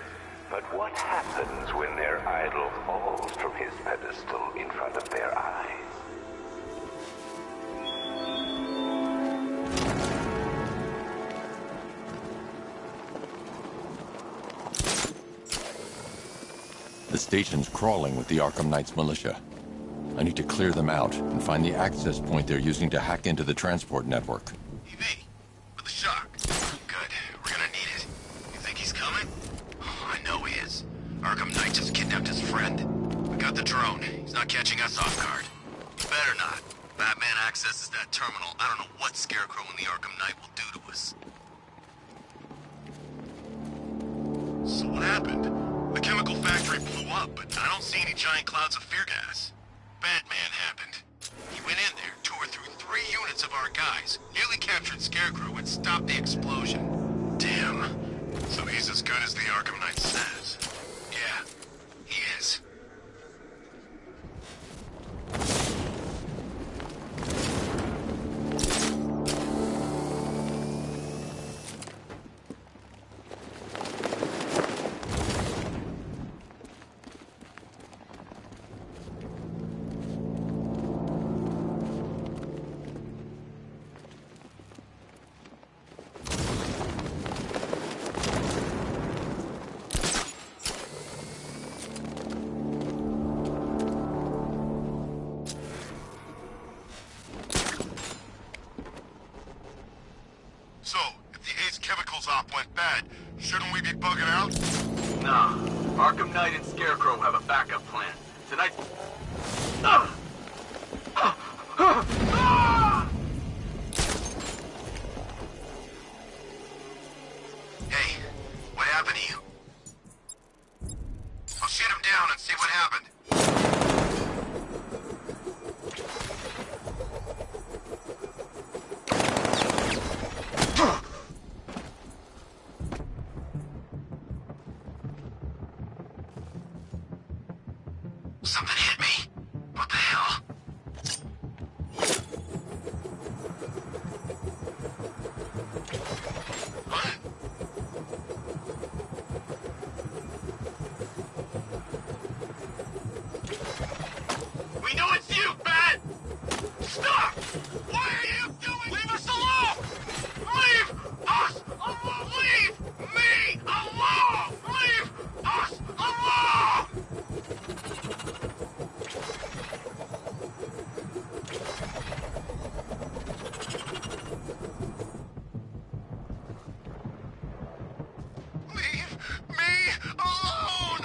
But what happens when their idol falls from his pedestal in front of their eyes? The station's crawling with the Arkham Knight's militia. I need to clear them out and find the access point they're using to hack into the transport network. EV, with the shock. Good, we're gonna need it. You think he's coming? Oh, I know he is. Arkham Knight just kidnapped his friend. We got the drone. He's not catching us off guard. He better not. Batman accesses that terminal. I don't know what Scarecrow and the Arkham Knight will do to us. So what happened? The chemical factory blew up, but I don't see any giant clouds of fear gas. Batman happened. He went in there, tore through 3 units of our guys, nearly captured Scarecrow, and stopped the explosion. Damn. So he's as good as the Arkham Knight says. Yeah, he is. So, if the Ace Chemicals op went bad, shouldn't we be bugging out? Nah. Arkham Knight and Scarecrow have a backup plan. Tonight... Hey, what happened to you? I'll shoot him down and see what happened. Something hit me. What the hell? What? We know it's you, Bat! Stop! Why are you doing? Leave us alone! Leave us alone! Leave me alone! Leave us alone! Leave me alone!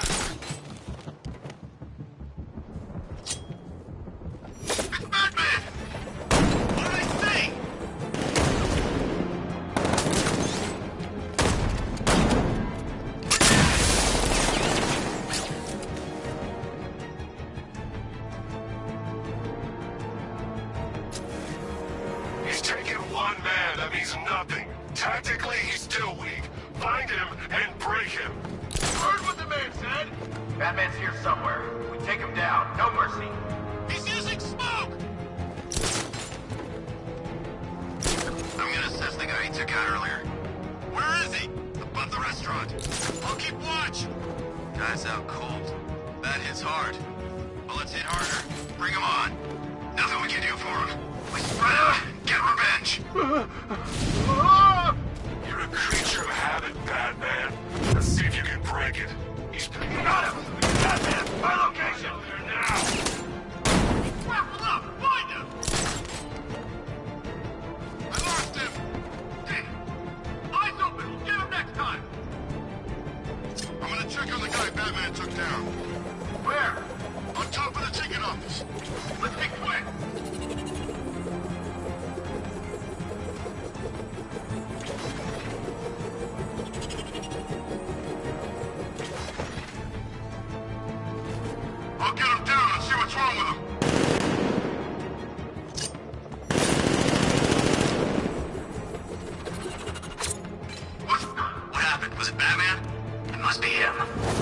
It's Batman! What did I say? He's taken one man. That means nothing. Tactically, he's still weak. Find him and break him. Heard what the man said? Batman's here somewhere. We take him down. No mercy. He's using smoke! I'm gonna assess the guy he took out earlier. Where is he? Above the restaurant. I'll keep watch. Guy's out cold. That hits hard. Bullets hit harder. Bring him on. Nothing we can do for him. We spread out and get revenge. You're a creature of habit, Batman. Let's see if you can break it. He's got him! Batman, my location! There now! Grapple up! Find him! I lost him! Damn! Eyes open! We'll get him next time! I'm gonna check on the guy Batman took down. Where? Was it Batman? It must be him.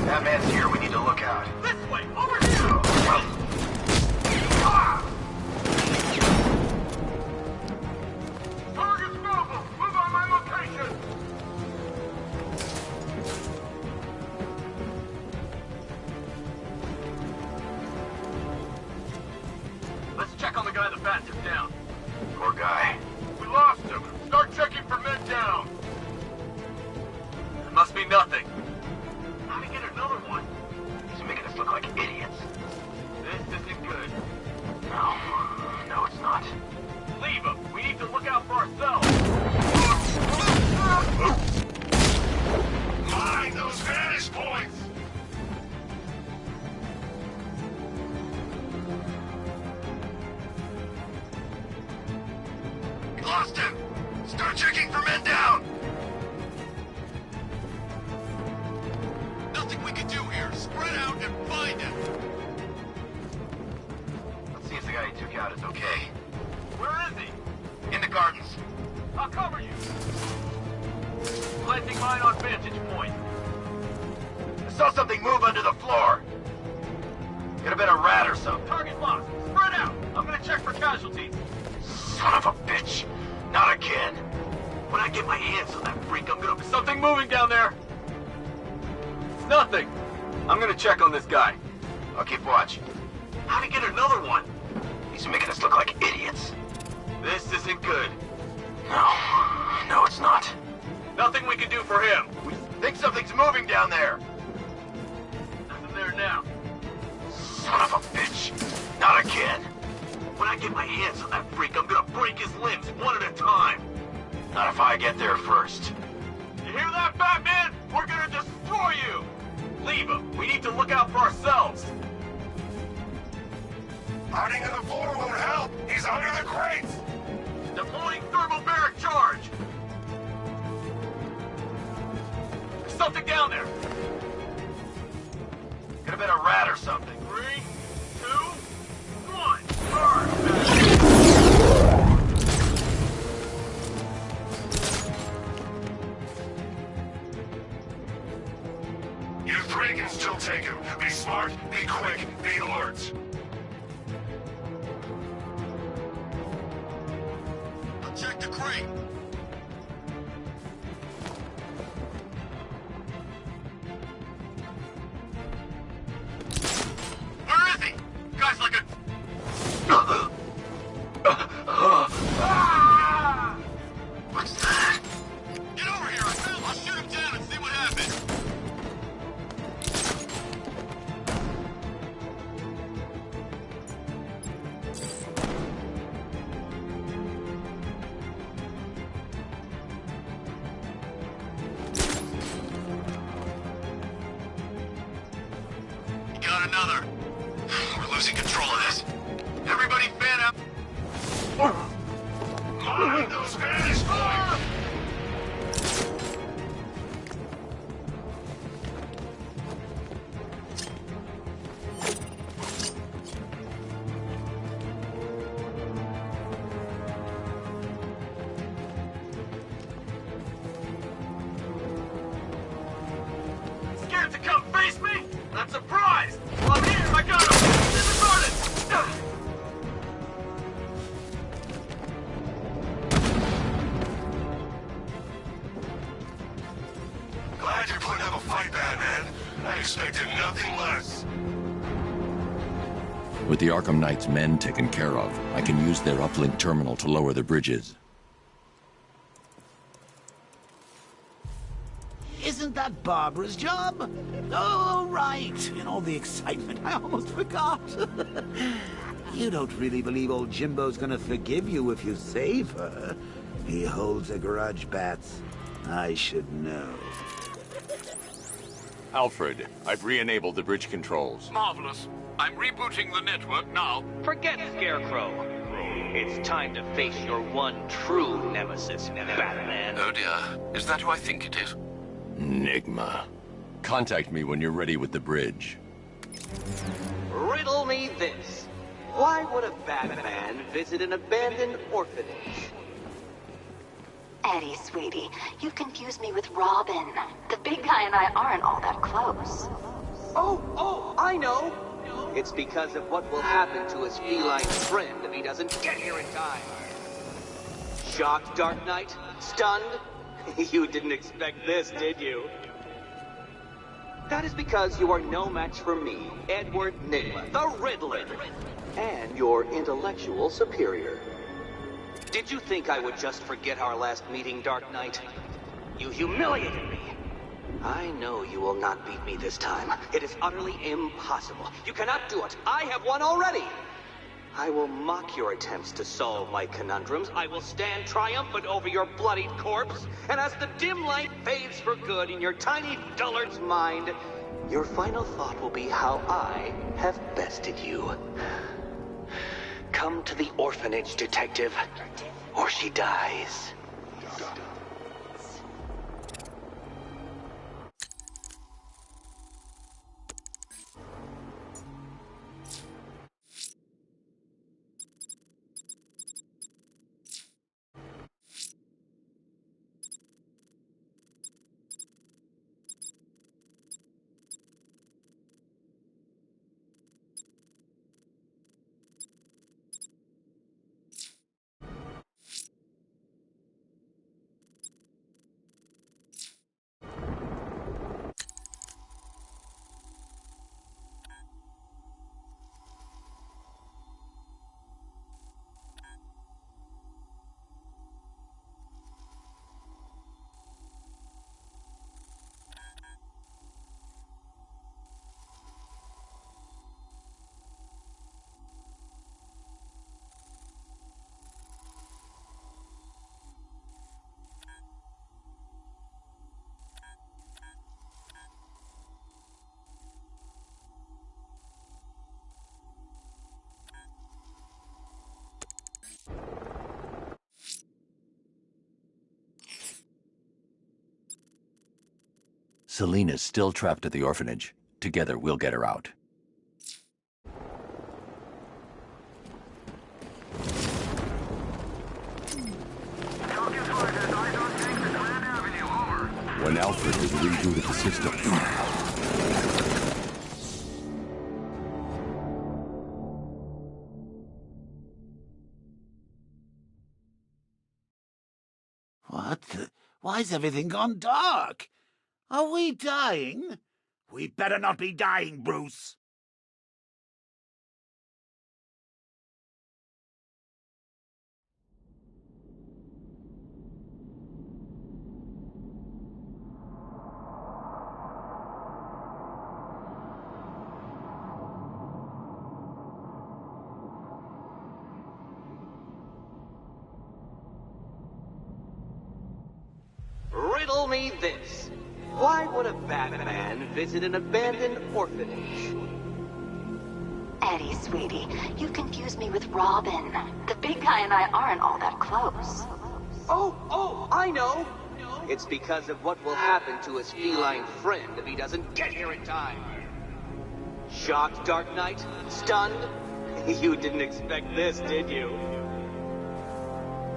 Batman's here. We need to look out. This way! Over here! Target's mobile! Move on my location! Let's check on the guy the bat took down. Poor guy. We lost him. Start checking for men down. It must be nothing. How do we get another one? He's making us look like idiots. This isn't good. No, it's not. Leave him. We need to look out for ourselves. Mind those vantage points! We lost him! Start checking for men down! Nothing we can do here. Spread out and find him! Let's see if the guy he took out is okay. Where is he? In the gardens. I'll cover you. Planting mine on vantage point. I saw something move under the floor. Could have been a rat or something. Target locked. Spread out. I'm gonna check for casualties. Son of a bitch. Not again. When I get my hands on that freak, I'm gonna... Something moving down there. It's nothing. I'm gonna check on this guy. I'll keep watch. How'd he get another one? He's making us look like idiots. This isn't good. No, it's not. Nothing we can do for him. We think something's moving down there. Nothing there now. Son of a bitch. Not again. When I get my hands on that freak, I'm gonna break his limbs one at a time. Not if I get there first. You hear that, Batman? We're gonna destroy you! Leave him. We need to look out for ourselves. Hiding in the floor won't help! He's under the crates! Deploying thermobaric charge! There's something down there! Could have been a rat or something. 3, 2, 1. Charge! You three can still take him. Be smart, be quick, be alert. Check the crate. Where is he? Guy's like a... What's that? Get over here, I'll shoot him down and see what happens. Got another. We're losing control of this. Everybody fan out. Mind those vantage points! Scared to come face me? Not surprised! Well, I'm here! I got him! Disregarded! Glad you're putting up a fight, Batman. I expected nothing less. With the Arkham Knight's men taken care of, I can use their uplink terminal to lower the bridges. Isn't that Barbara's job? Oh, right. In all the excitement, I almost forgot. You don't really believe old Jimbo's gonna forgive you if you save her. He holds a grudge, Bats. I should know. Alfred, I've re-enabled the bridge controls. Marvelous. I'm rebooting the network now. Forget Scarecrow. It's time to face your one true nemesis, Batman. Oh dear. Is that who I think it is? Enigma. Contact me when you're ready with the bridge. Riddle me this. Why would a Batman visit an abandoned orphanage? Eddie, sweetie, you've confused me with Robin. The big guy and I aren't all that close. Oh, I know! It's because of what will happen to his feline friend if he doesn't get here in time. Shocked, Dark Knight? Stunned? You didn't expect this, did you? That is because you are no match for me, Edward Nygma, the Riddler, and your intellectual superior. Did you think I would just forget our last meeting, Dark Knight? You humiliated me. I know you will not beat me this time. It is utterly impossible. You cannot do it. I have won already. I will mock your attempts to solve my conundrums. I will stand triumphant over your bloodied corpse. And as the dim light fades for good in your tiny dullard's mind, your final thought will be how I have bested you. Come to the orphanage, detective, or she dies. Selena's still trapped at the orphanage. Together, we'll get her out. When Alfred has rebooted the system. What the? Why's everything gone dark? Are we dying? We better not be dying, Bruce. Riddle me this. Why would a Batman visit an abandoned orphanage? Eddie, sweetie, you've confused me with Robin. The big guy and I aren't all that close. Oh, I know! It's because of what will happen to his feline friend if he doesn't get here in time. Shocked, Dark Knight? Stunned? You didn't expect this, did you?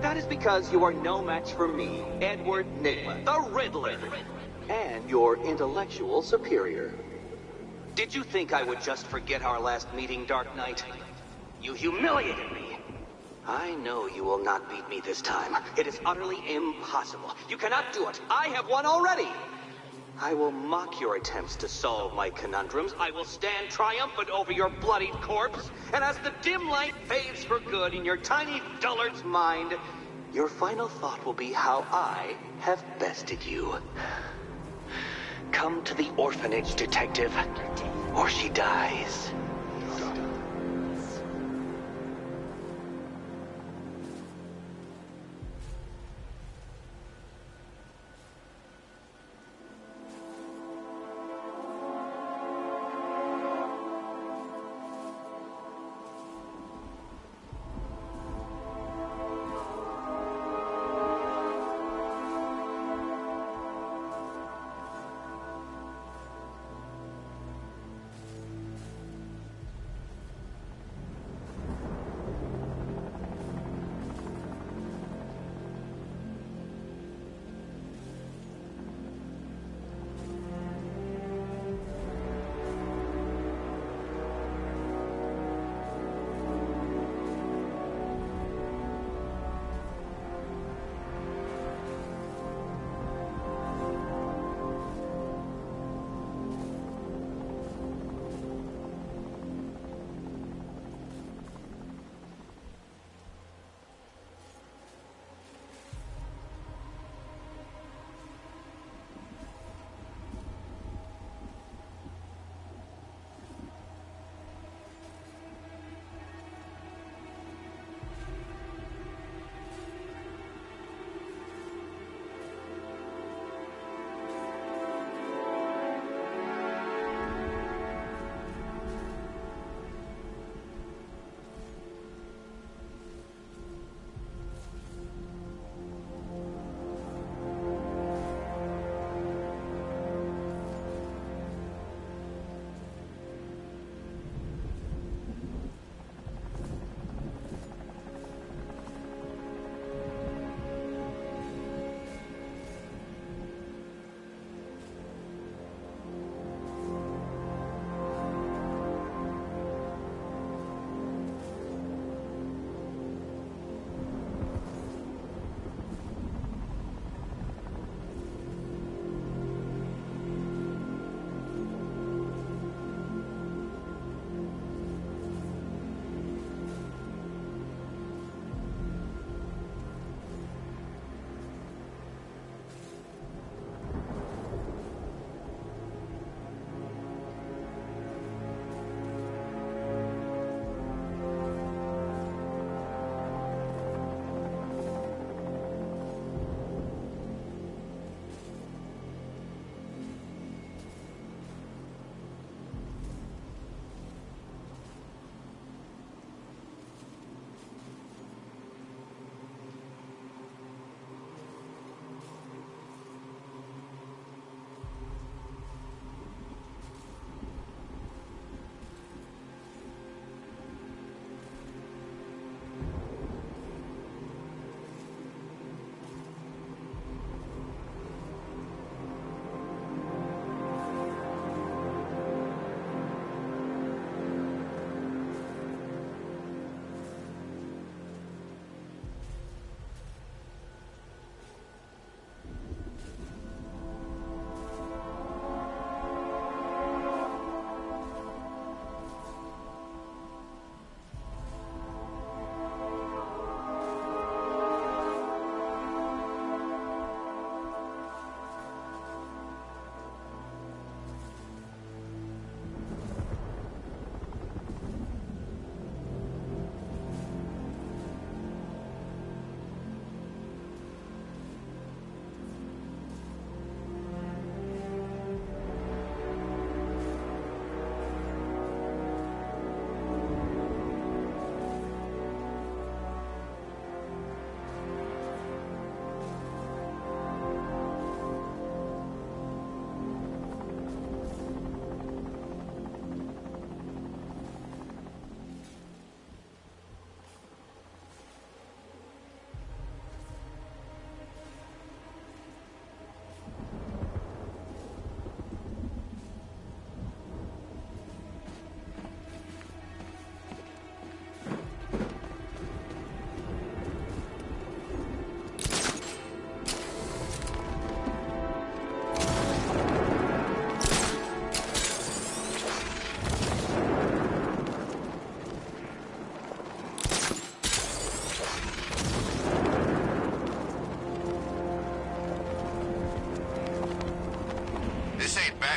That is because you are no match for me, Edward Nygma, the Riddler, and your intellectual superior. Did you think I would just forget our last meeting, Dark Knight? You humiliated me. I know you will not beat me this time. It is utterly impossible. You cannot do it. I have won already. I will mock your attempts to solve my conundrums. I will stand triumphant over your bloodied corpse. And as the dim light fades for good in your tiny dullard's mind, your final thought will be how I have bested you. Come to the orphanage, detective, or she dies.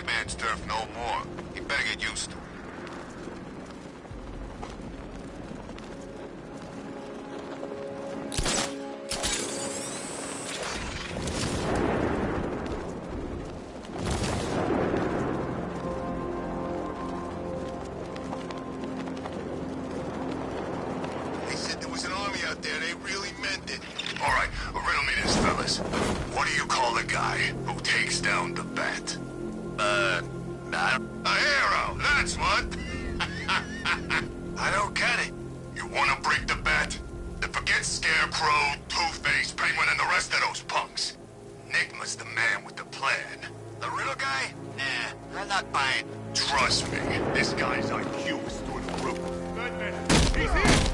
Batman's turf no more. You better get used to it. They said there was an army out there. They really meant it. All right, riddle me this, fellas. What do you call the guy who takes down the bat? A hero, that's what. I don't get it. You want to break the bat? Then forget Scarecrow, Two-Face, Penguin, and the rest of those punks. Enigma's the man with the plan. The riddle guy? Nah, I'm not buying. Trust me, this guy's IQ is through the roof. He's here!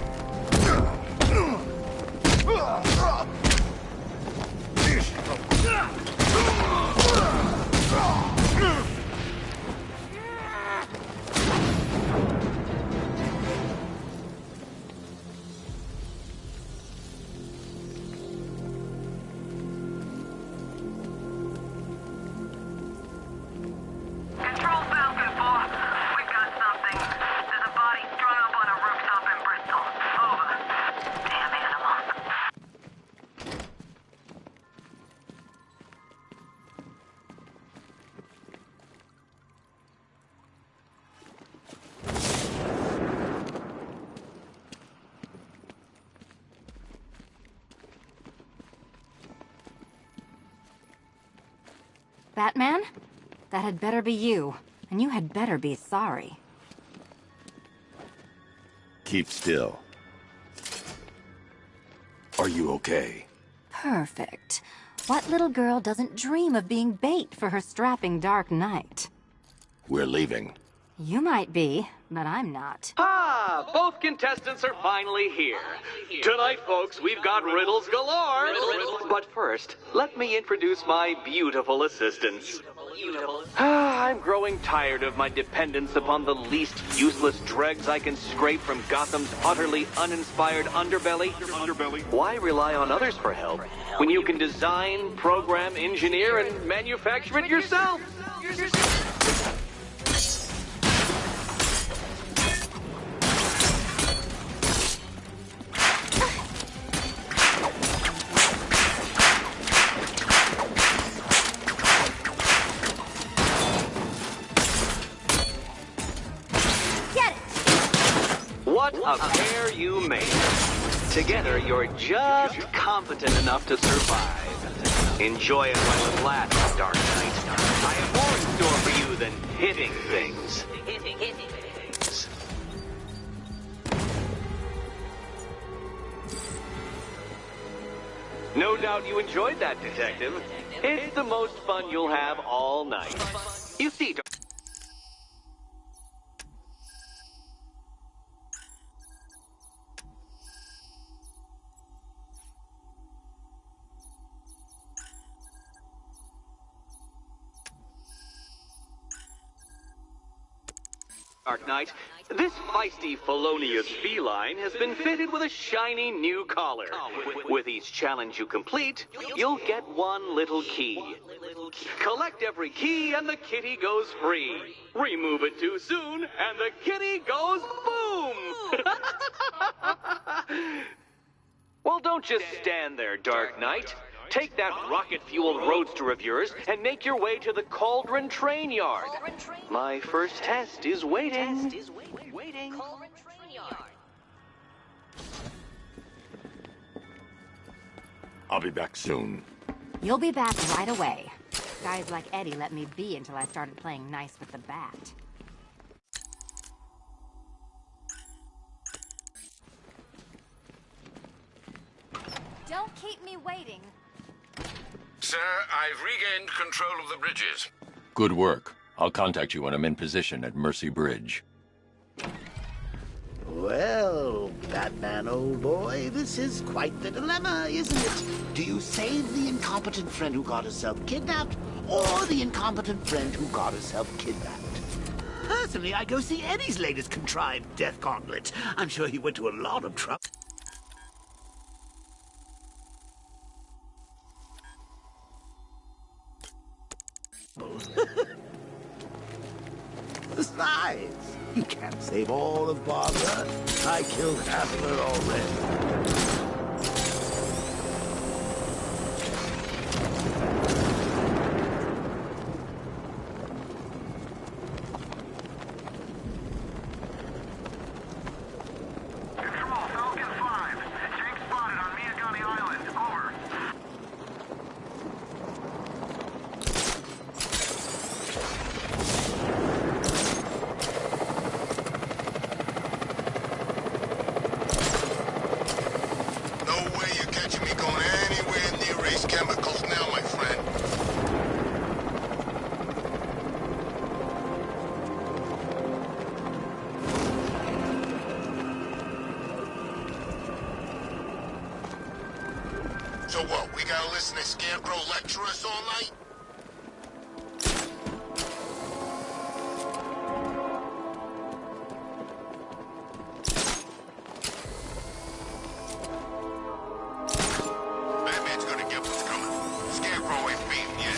Control Falcon 4. We've got something. There's a body strung up on a rooftop in Bristol. Over. Damn animal. Batman? That had better be you. And you had better be sorry. Keep still. Are you okay? Perfect. What little girl doesn't dream of being bait for her strapping Dark Knight? We're leaving. You might be, but I'm not. Ah, both contestants are finally here. Tonight, folks, we've got riddles galore. But first, let me introduce my beautiful assistants. I'm growing tired of my dependence upon the least useless dregs I can scrape from Gotham's utterly uninspired underbelly. Why rely on others for help when you can design, program, engineer, and manufacture it yourself? What a pair you made. Together, you're just competent enough to survive. Enjoy it while it lasts, Dark Knight. I have more in store for you than hitting things. No doubt you enjoyed that, Detective. It's the most fun you'll have all night. You see, Dark Knight, this feisty felonious feline has been fitted with a shiny new collar. With each challenge you complete, you'll get one little key. Collect every key and the kitty goes free. Remove it too soon and the kitty goes boom! Well, don't just stand there, Dark Knight. Take that rocket-fueled roadster of yours and make your way to the Cauldron Train Yard. My first test is waiting. I'll be back soon. You'll be back right away. Guys like Eddie let me be until I started playing nice with the bat. Don't keep me waiting. Sir, I've regained control of the bridges. Good work. I'll contact you when I'm in position at Mercy Bridge. Well, Batman, old boy, this is quite the dilemma, isn't it? Do you save the incompetent friend who got herself kidnapped, or the incompetent friend who got herself kidnapped? Personally, I go see Eddie's latest contrived death gauntlet. I'm sure he went to a lot of trouble. Besides, you can't save all of Barbara. I killed half of her already. So what, we gotta listen to Scarecrow lecture us all night? Batman's gonna get what's coming. Scarecrow ain't beaten yet.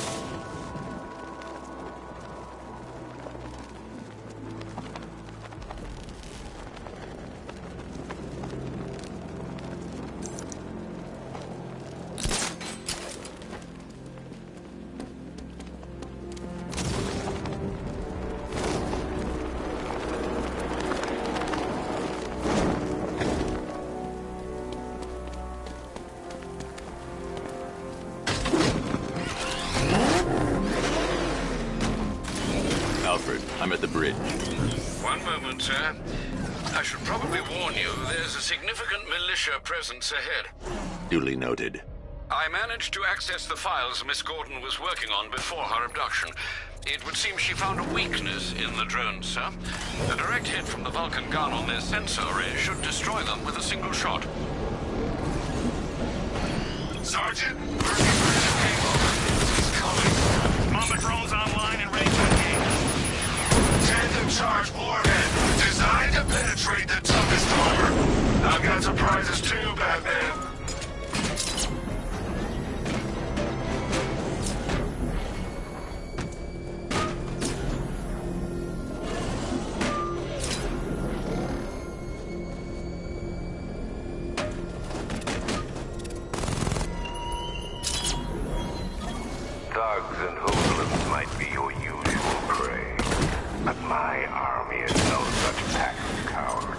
I'm at the bridge. One moment, sir. I should probably warn you, there's a significant militia presence ahead. Duly noted. I managed to access the files Miss Gordon was working on before her abduction. It would seem she found a weakness in the drones, sir. A direct hit from the Vulcan gun on their sensor array should destroy them with a single shot. Sergeant, he's coming. Mama drone's online and ready to engage. Tandem charge warhead, designed to penetrate the toughest armor. I've got surprises too, Batman. Thugs and hoodlums might be your usual prey, but my army is no such pack of cowards.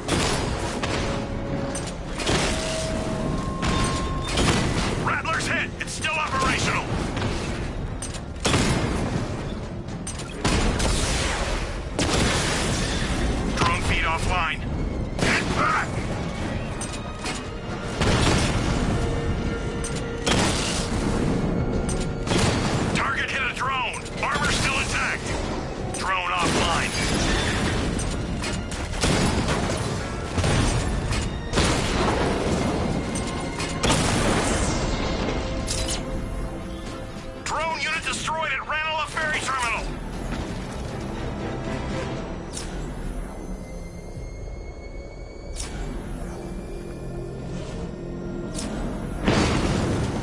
Rattler's hit! It's still operational! Drone feed offline. Get back! Target hit a drone. Armor still intact. Drone offline. Drone unit destroyed at Ranelagh Ferry Terminal.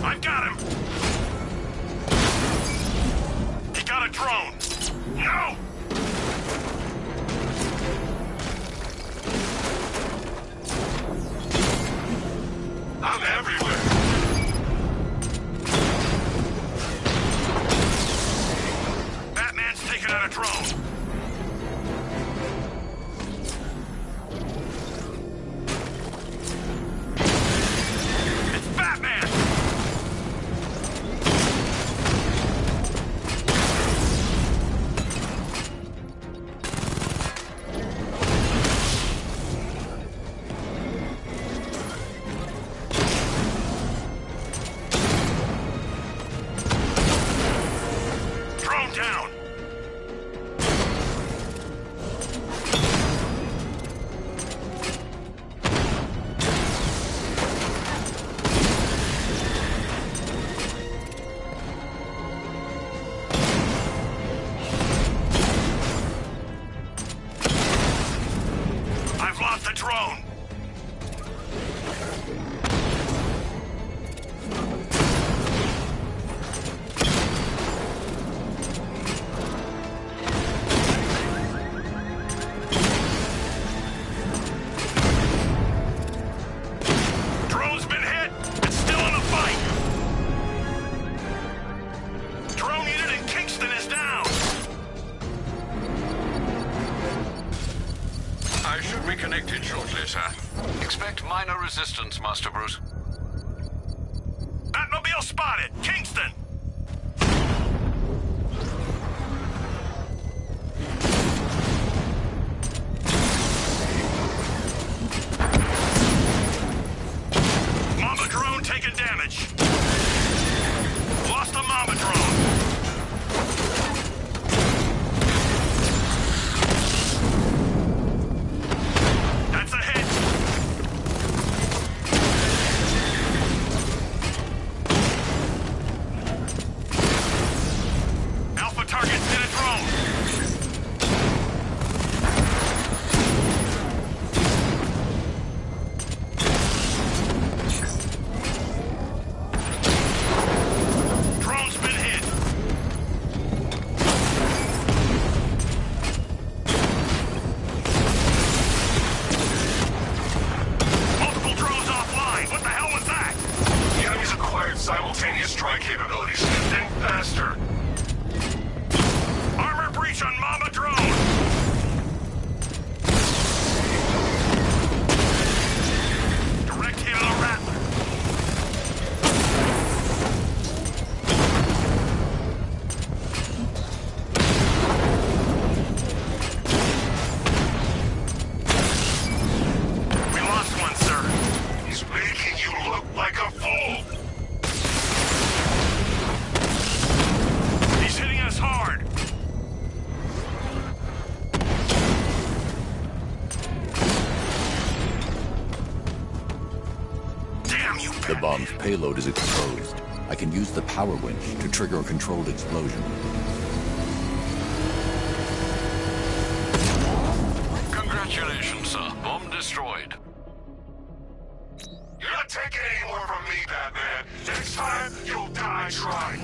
I've got him. He got a drone. No! I'm everywhere. Batman's taken out a drone. It's Batman! Drone down! I've lost the drone! detected shortly, sir. Expect minor resistance, Master Bruce. Batmobile spotted! Kingston! Mama drone taking damage. Lost the Mama drone. That's a hit. Alpha target's in a drone. Drone's been hit. Multiple drones offline. What the hell was that? The enemy's acquired simultaneous strike capabilities, and faster. Armor breach on Mama drone. Direct hit on a Rattler. We lost one, sir. He's making you look like a fool. He's hitting us hard. Damn you, The bomb's payload is exposed. I can use the power winch to trigger a controlled explosion. Congratulations, sir. Bomb destroyed. You're not taking any more from me, Batman. Next time, you'll die trying.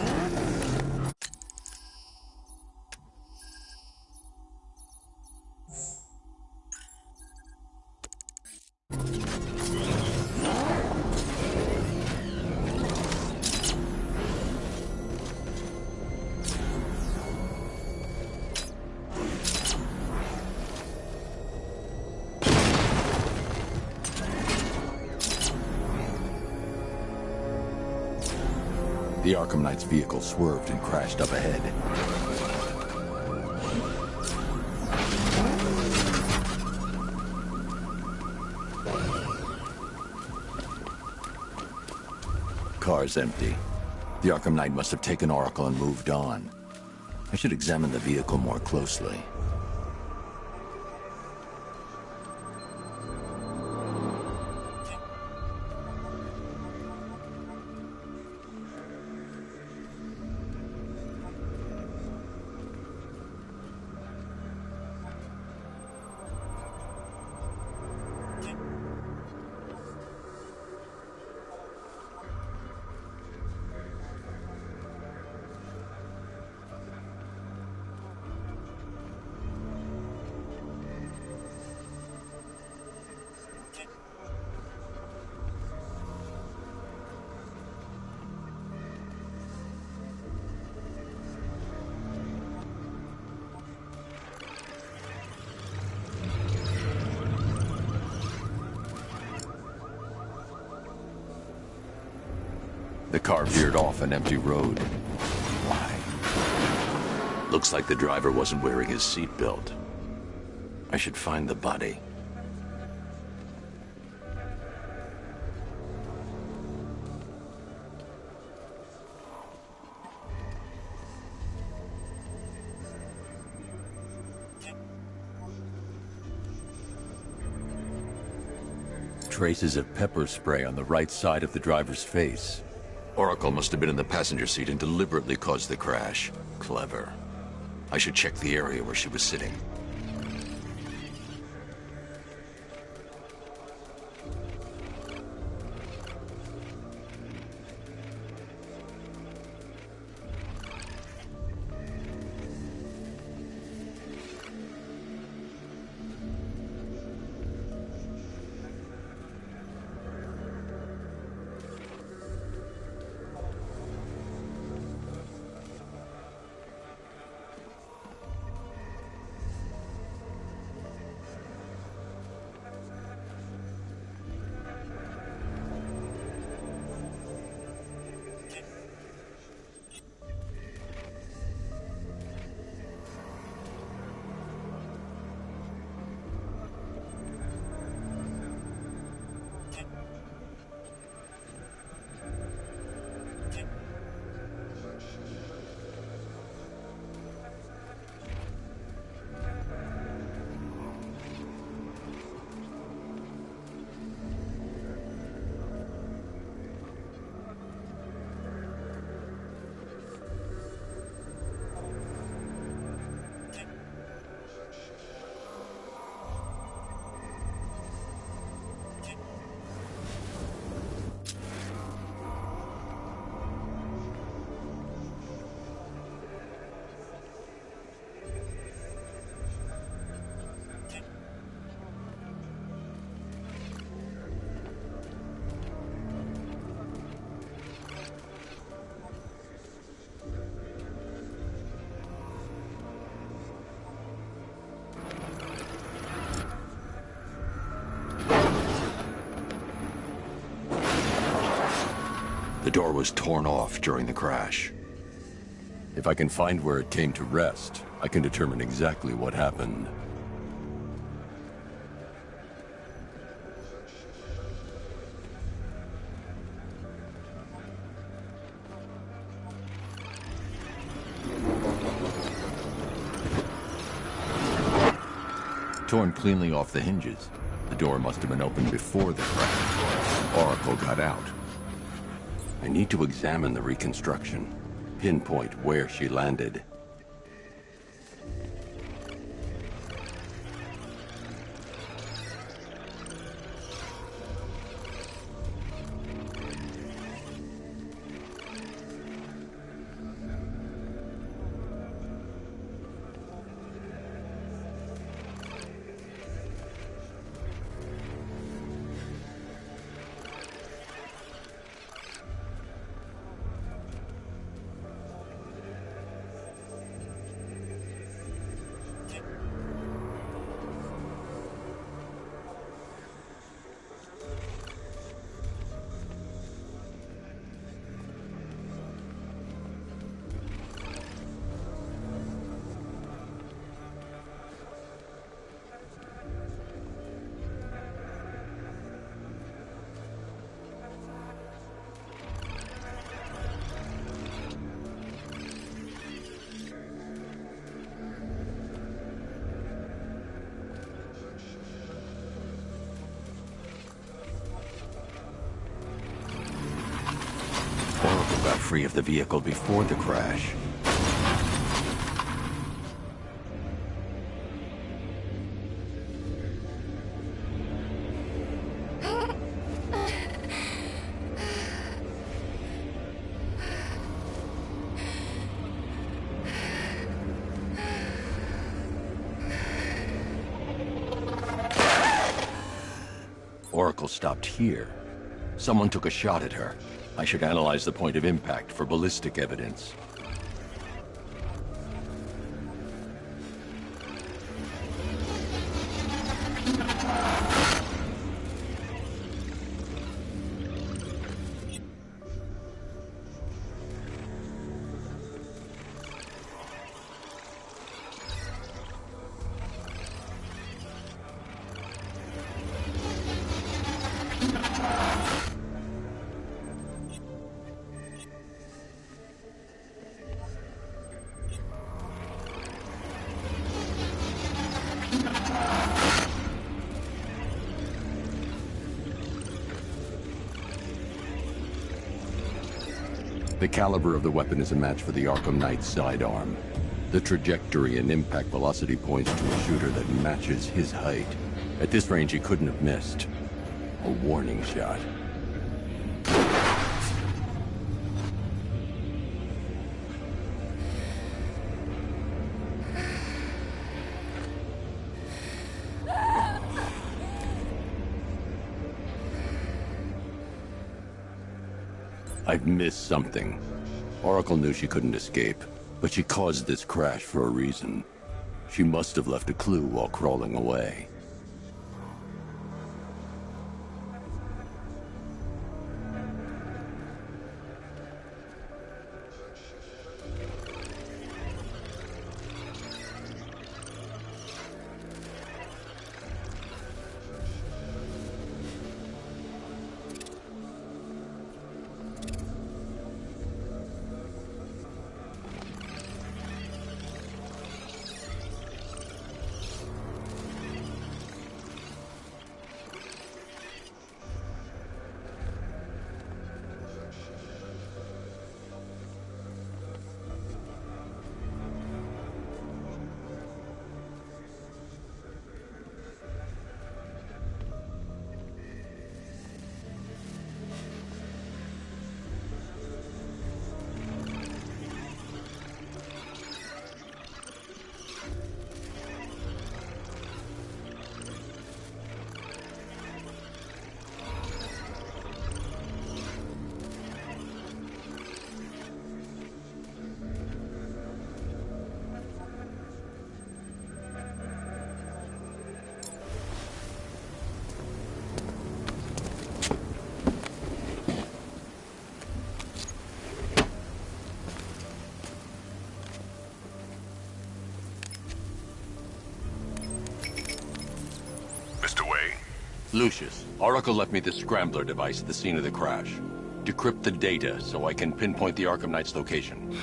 The Arkham Knight's vehicle swerved and crashed up ahead. Car's empty. The Arkham Knight must have taken Oracle and moved on. I should examine the vehicle more closely. The car veered off an empty road. Why? Looks like the driver wasn't wearing his seatbelt. I should find the body. Traces of pepper spray on the right side of the driver's face. Oracle must have been in the passenger seat and deliberately caused the crash. Clever. I should check the area where she was sitting. door was torn off during the crash. If I can find where it came to rest, I can determine exactly what happened. Torn cleanly off the hinges. The door must have been opened before the crash. Oracle got out. I need to examine the reconstruction, pinpoint where she landed. Got free of the vehicle before the crash. Oracle stopped here. Someone took a shot at her. I should analyze the point of impact for ballistic evidence. The caliber of the weapon is a match for the Arkham Knight's sidearm. The trajectory and impact velocity points to a shooter that matches his height. At this range, he couldn't have missed. A warning shot. I've missed something. Oracle knew she couldn't escape, but she caused this crash for a reason. She must have left a clue while crawling away. Lucius, Oracle left me the Scrambler device at the scene of the crash. Decrypt the data so I can pinpoint the Arkham Knight's location.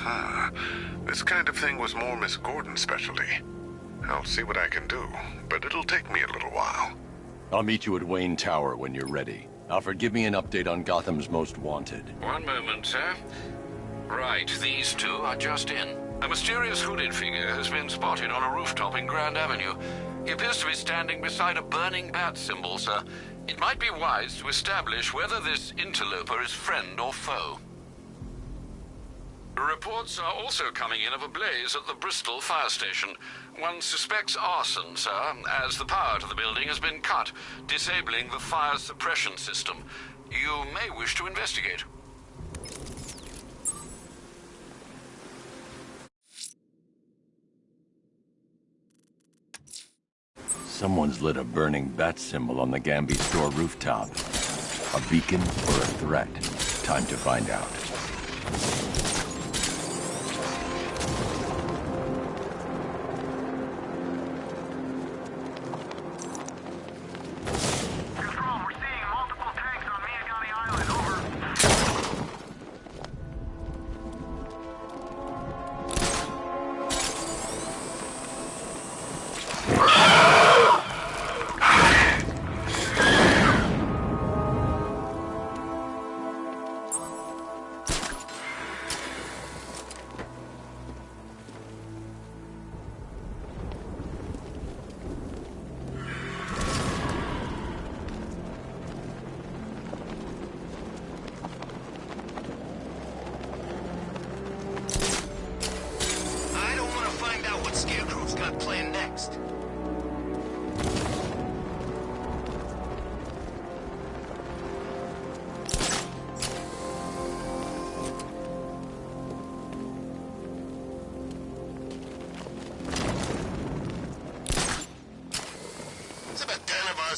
This kind of thing was more Miss Gordon's specialty. I'll see what I can do, but it'll take me a little while. I'll meet you at Wayne Tower when you're ready. Alfred, give me an update on Gotham's Most Wanted. One moment, sir. Right, these two are just in. A mysterious hooded figure has been spotted on a rooftop in Grand Avenue. He appears to be standing beside a burning bat symbol, sir. It might be wise to establish whether this interloper is friend or foe. Reports are also coming in of a blaze at the Bristol fire station. One suspects arson, sir, as the power to the building has been cut, disabling the fire suppression system. You may wish to investigate. Someone's lit a burning bat symbol on the Gamby store rooftop. A beacon or a threat? Time to find out.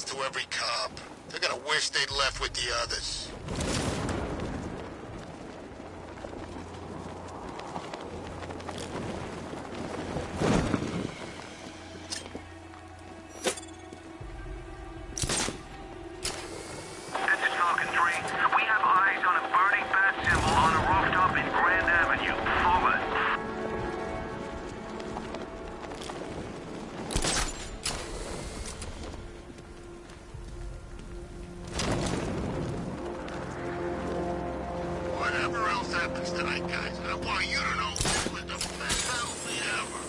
To every cop. They're gonna wish they'd left with the others. This is Falcon 3. We have eyes on a burning bat symbol on a rooftop in Grand Avenue. Over. Whatever else happens tonight, guys, I want you to know this was the best Halloween ever.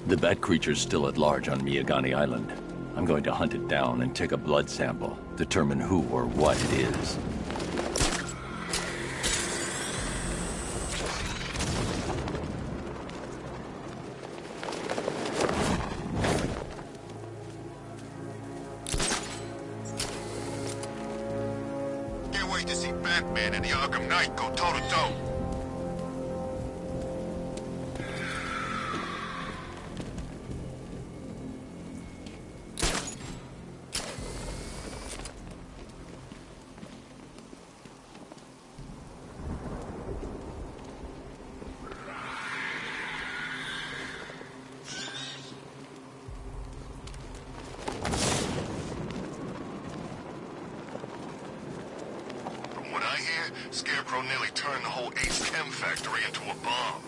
The bat creature's still at large on Miyagani Island. I'm going to hunt it down and take a blood sample, determine who or what it is. Can't wait to see Batman and the Arkham Knight go toe-to-toe. Scarecrow nearly turned the whole Ace Chem factory into a bomb.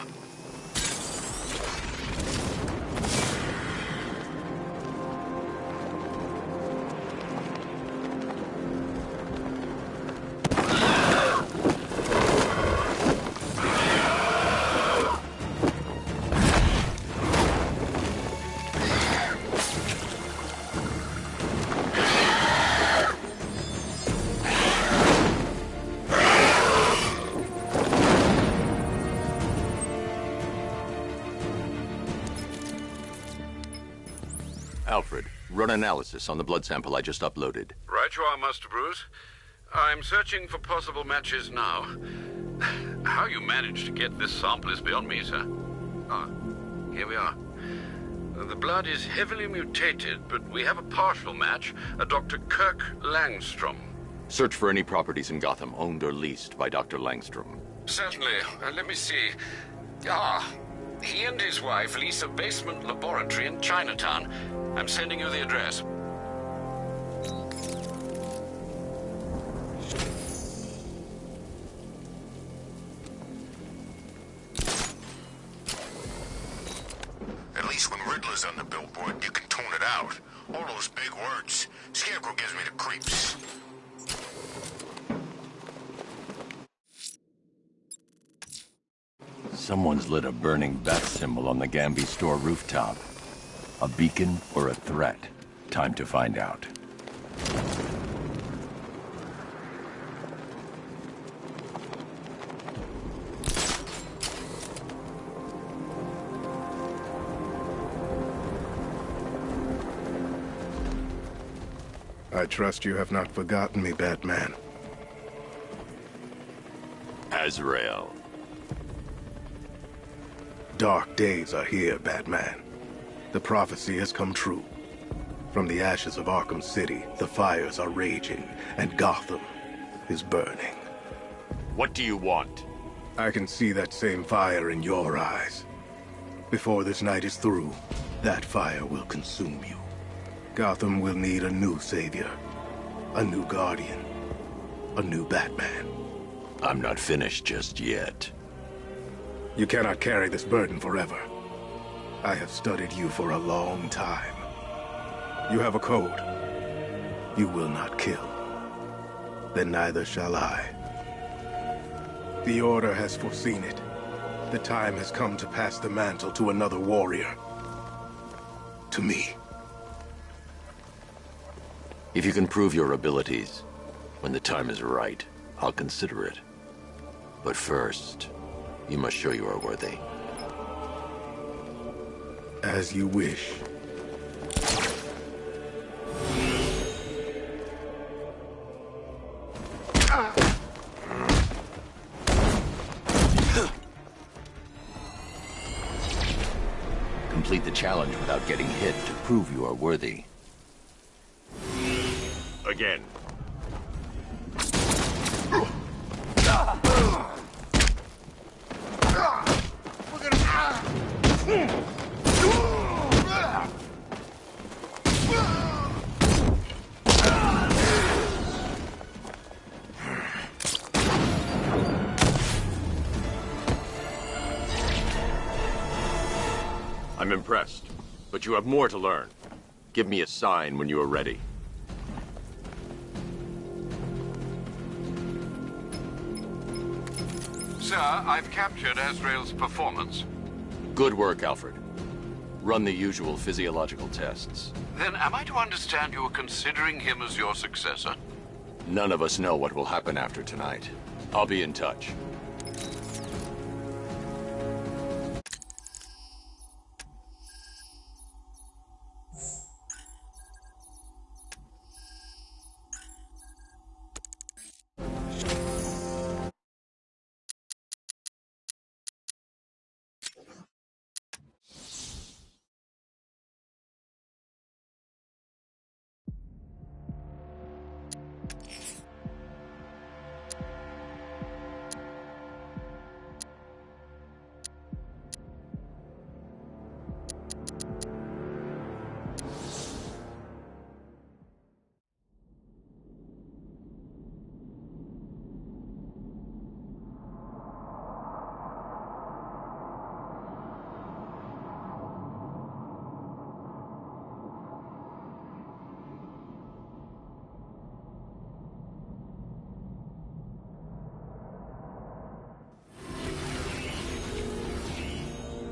Alfred, Run analysis on the blood sample I just uploaded. Right you are, Master Bruce. I'm searching for possible matches now. How you managed to get this sample is beyond me, sir. Ah, here we are. The blood is heavily mutated, but we have a partial match, a Dr. Kirk Langstrom. Search for any properties in Gotham owned or leased by Dr. Langstrom. Certainly. Let me see. Ah, he and his wife lease a basement laboratory in Chinatown. I'm sending you the address. At least when Riddler's on the billboard, you can tune it out. All those big words. Scarecrow gives me the creeps. Someone's lit a burning bat symbol on the Gamby store rooftop. A beacon or a threat? Time to find out. I trust you have not forgotten me, Batman. Azrael. Dark days are here, Batman. The prophecy has come true. From the ashes of Arkham City, the fires are raging, and Gotham is burning. What do you want? I can see that same fire in your eyes. Before this night is through, that fire will consume you. Gotham will need a new savior, a new guardian, a new Batman. I'm not finished just yet. You cannot carry this burden forever. I have studied you for a long time. You have a code. You will not kill. Then neither shall I. The Order has foreseen it. The time has come to pass the mantle to another warrior. To me. If you can prove your abilities, when the time is right, I'll consider it. But first, you must show you are worthy. As you wish. Complete the challenge without getting hit to prove you are worthy. Again. I'm impressed, but you have more to learn. Give me a sign when you are ready. Sir, I've captured Azrael's performance. Good work, Alfred. Run the usual physiological tests. Then am I to understand you are considering him as your successor? None of us know what will happen after tonight. I'll be in touch.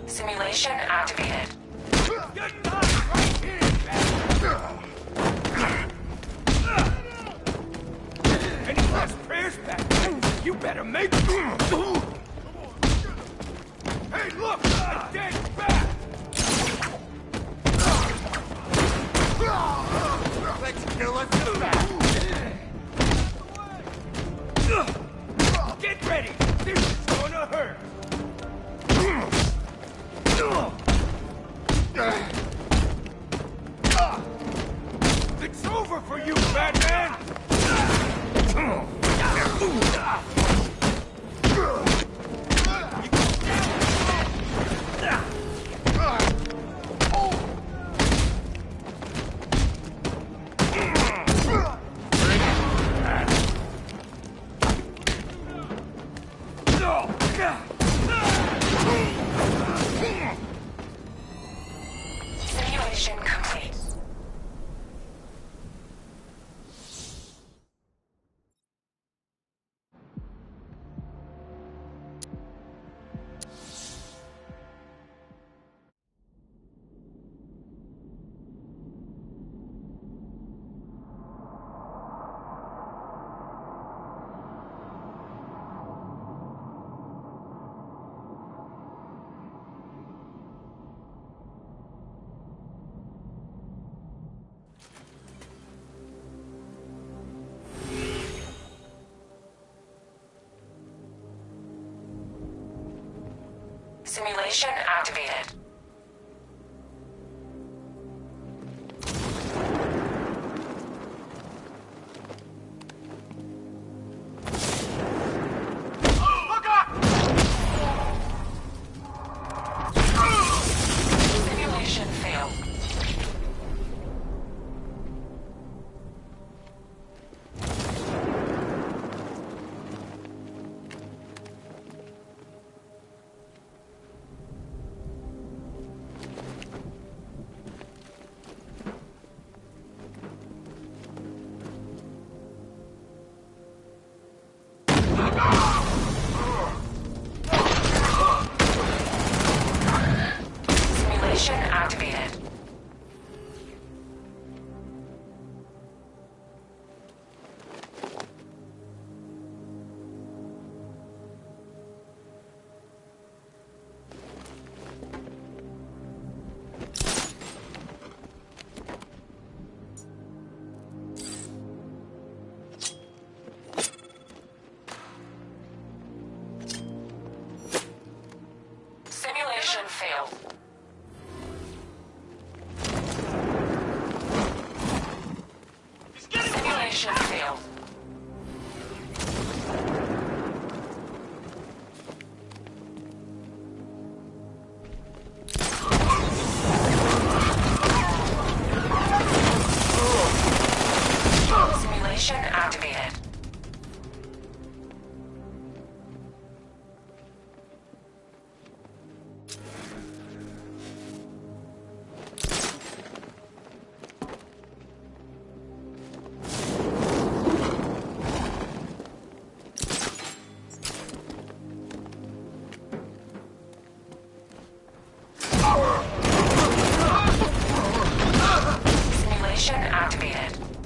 Simulation activated. Any last prayers back? You better make them. Hey, look! I did back! It's over for you, Batman! Simulation complete. Simulation activated. Look up! Simulation failed. Simulation activated. Simulation failed. Simulation failed. Simulation activated. Simulation activated.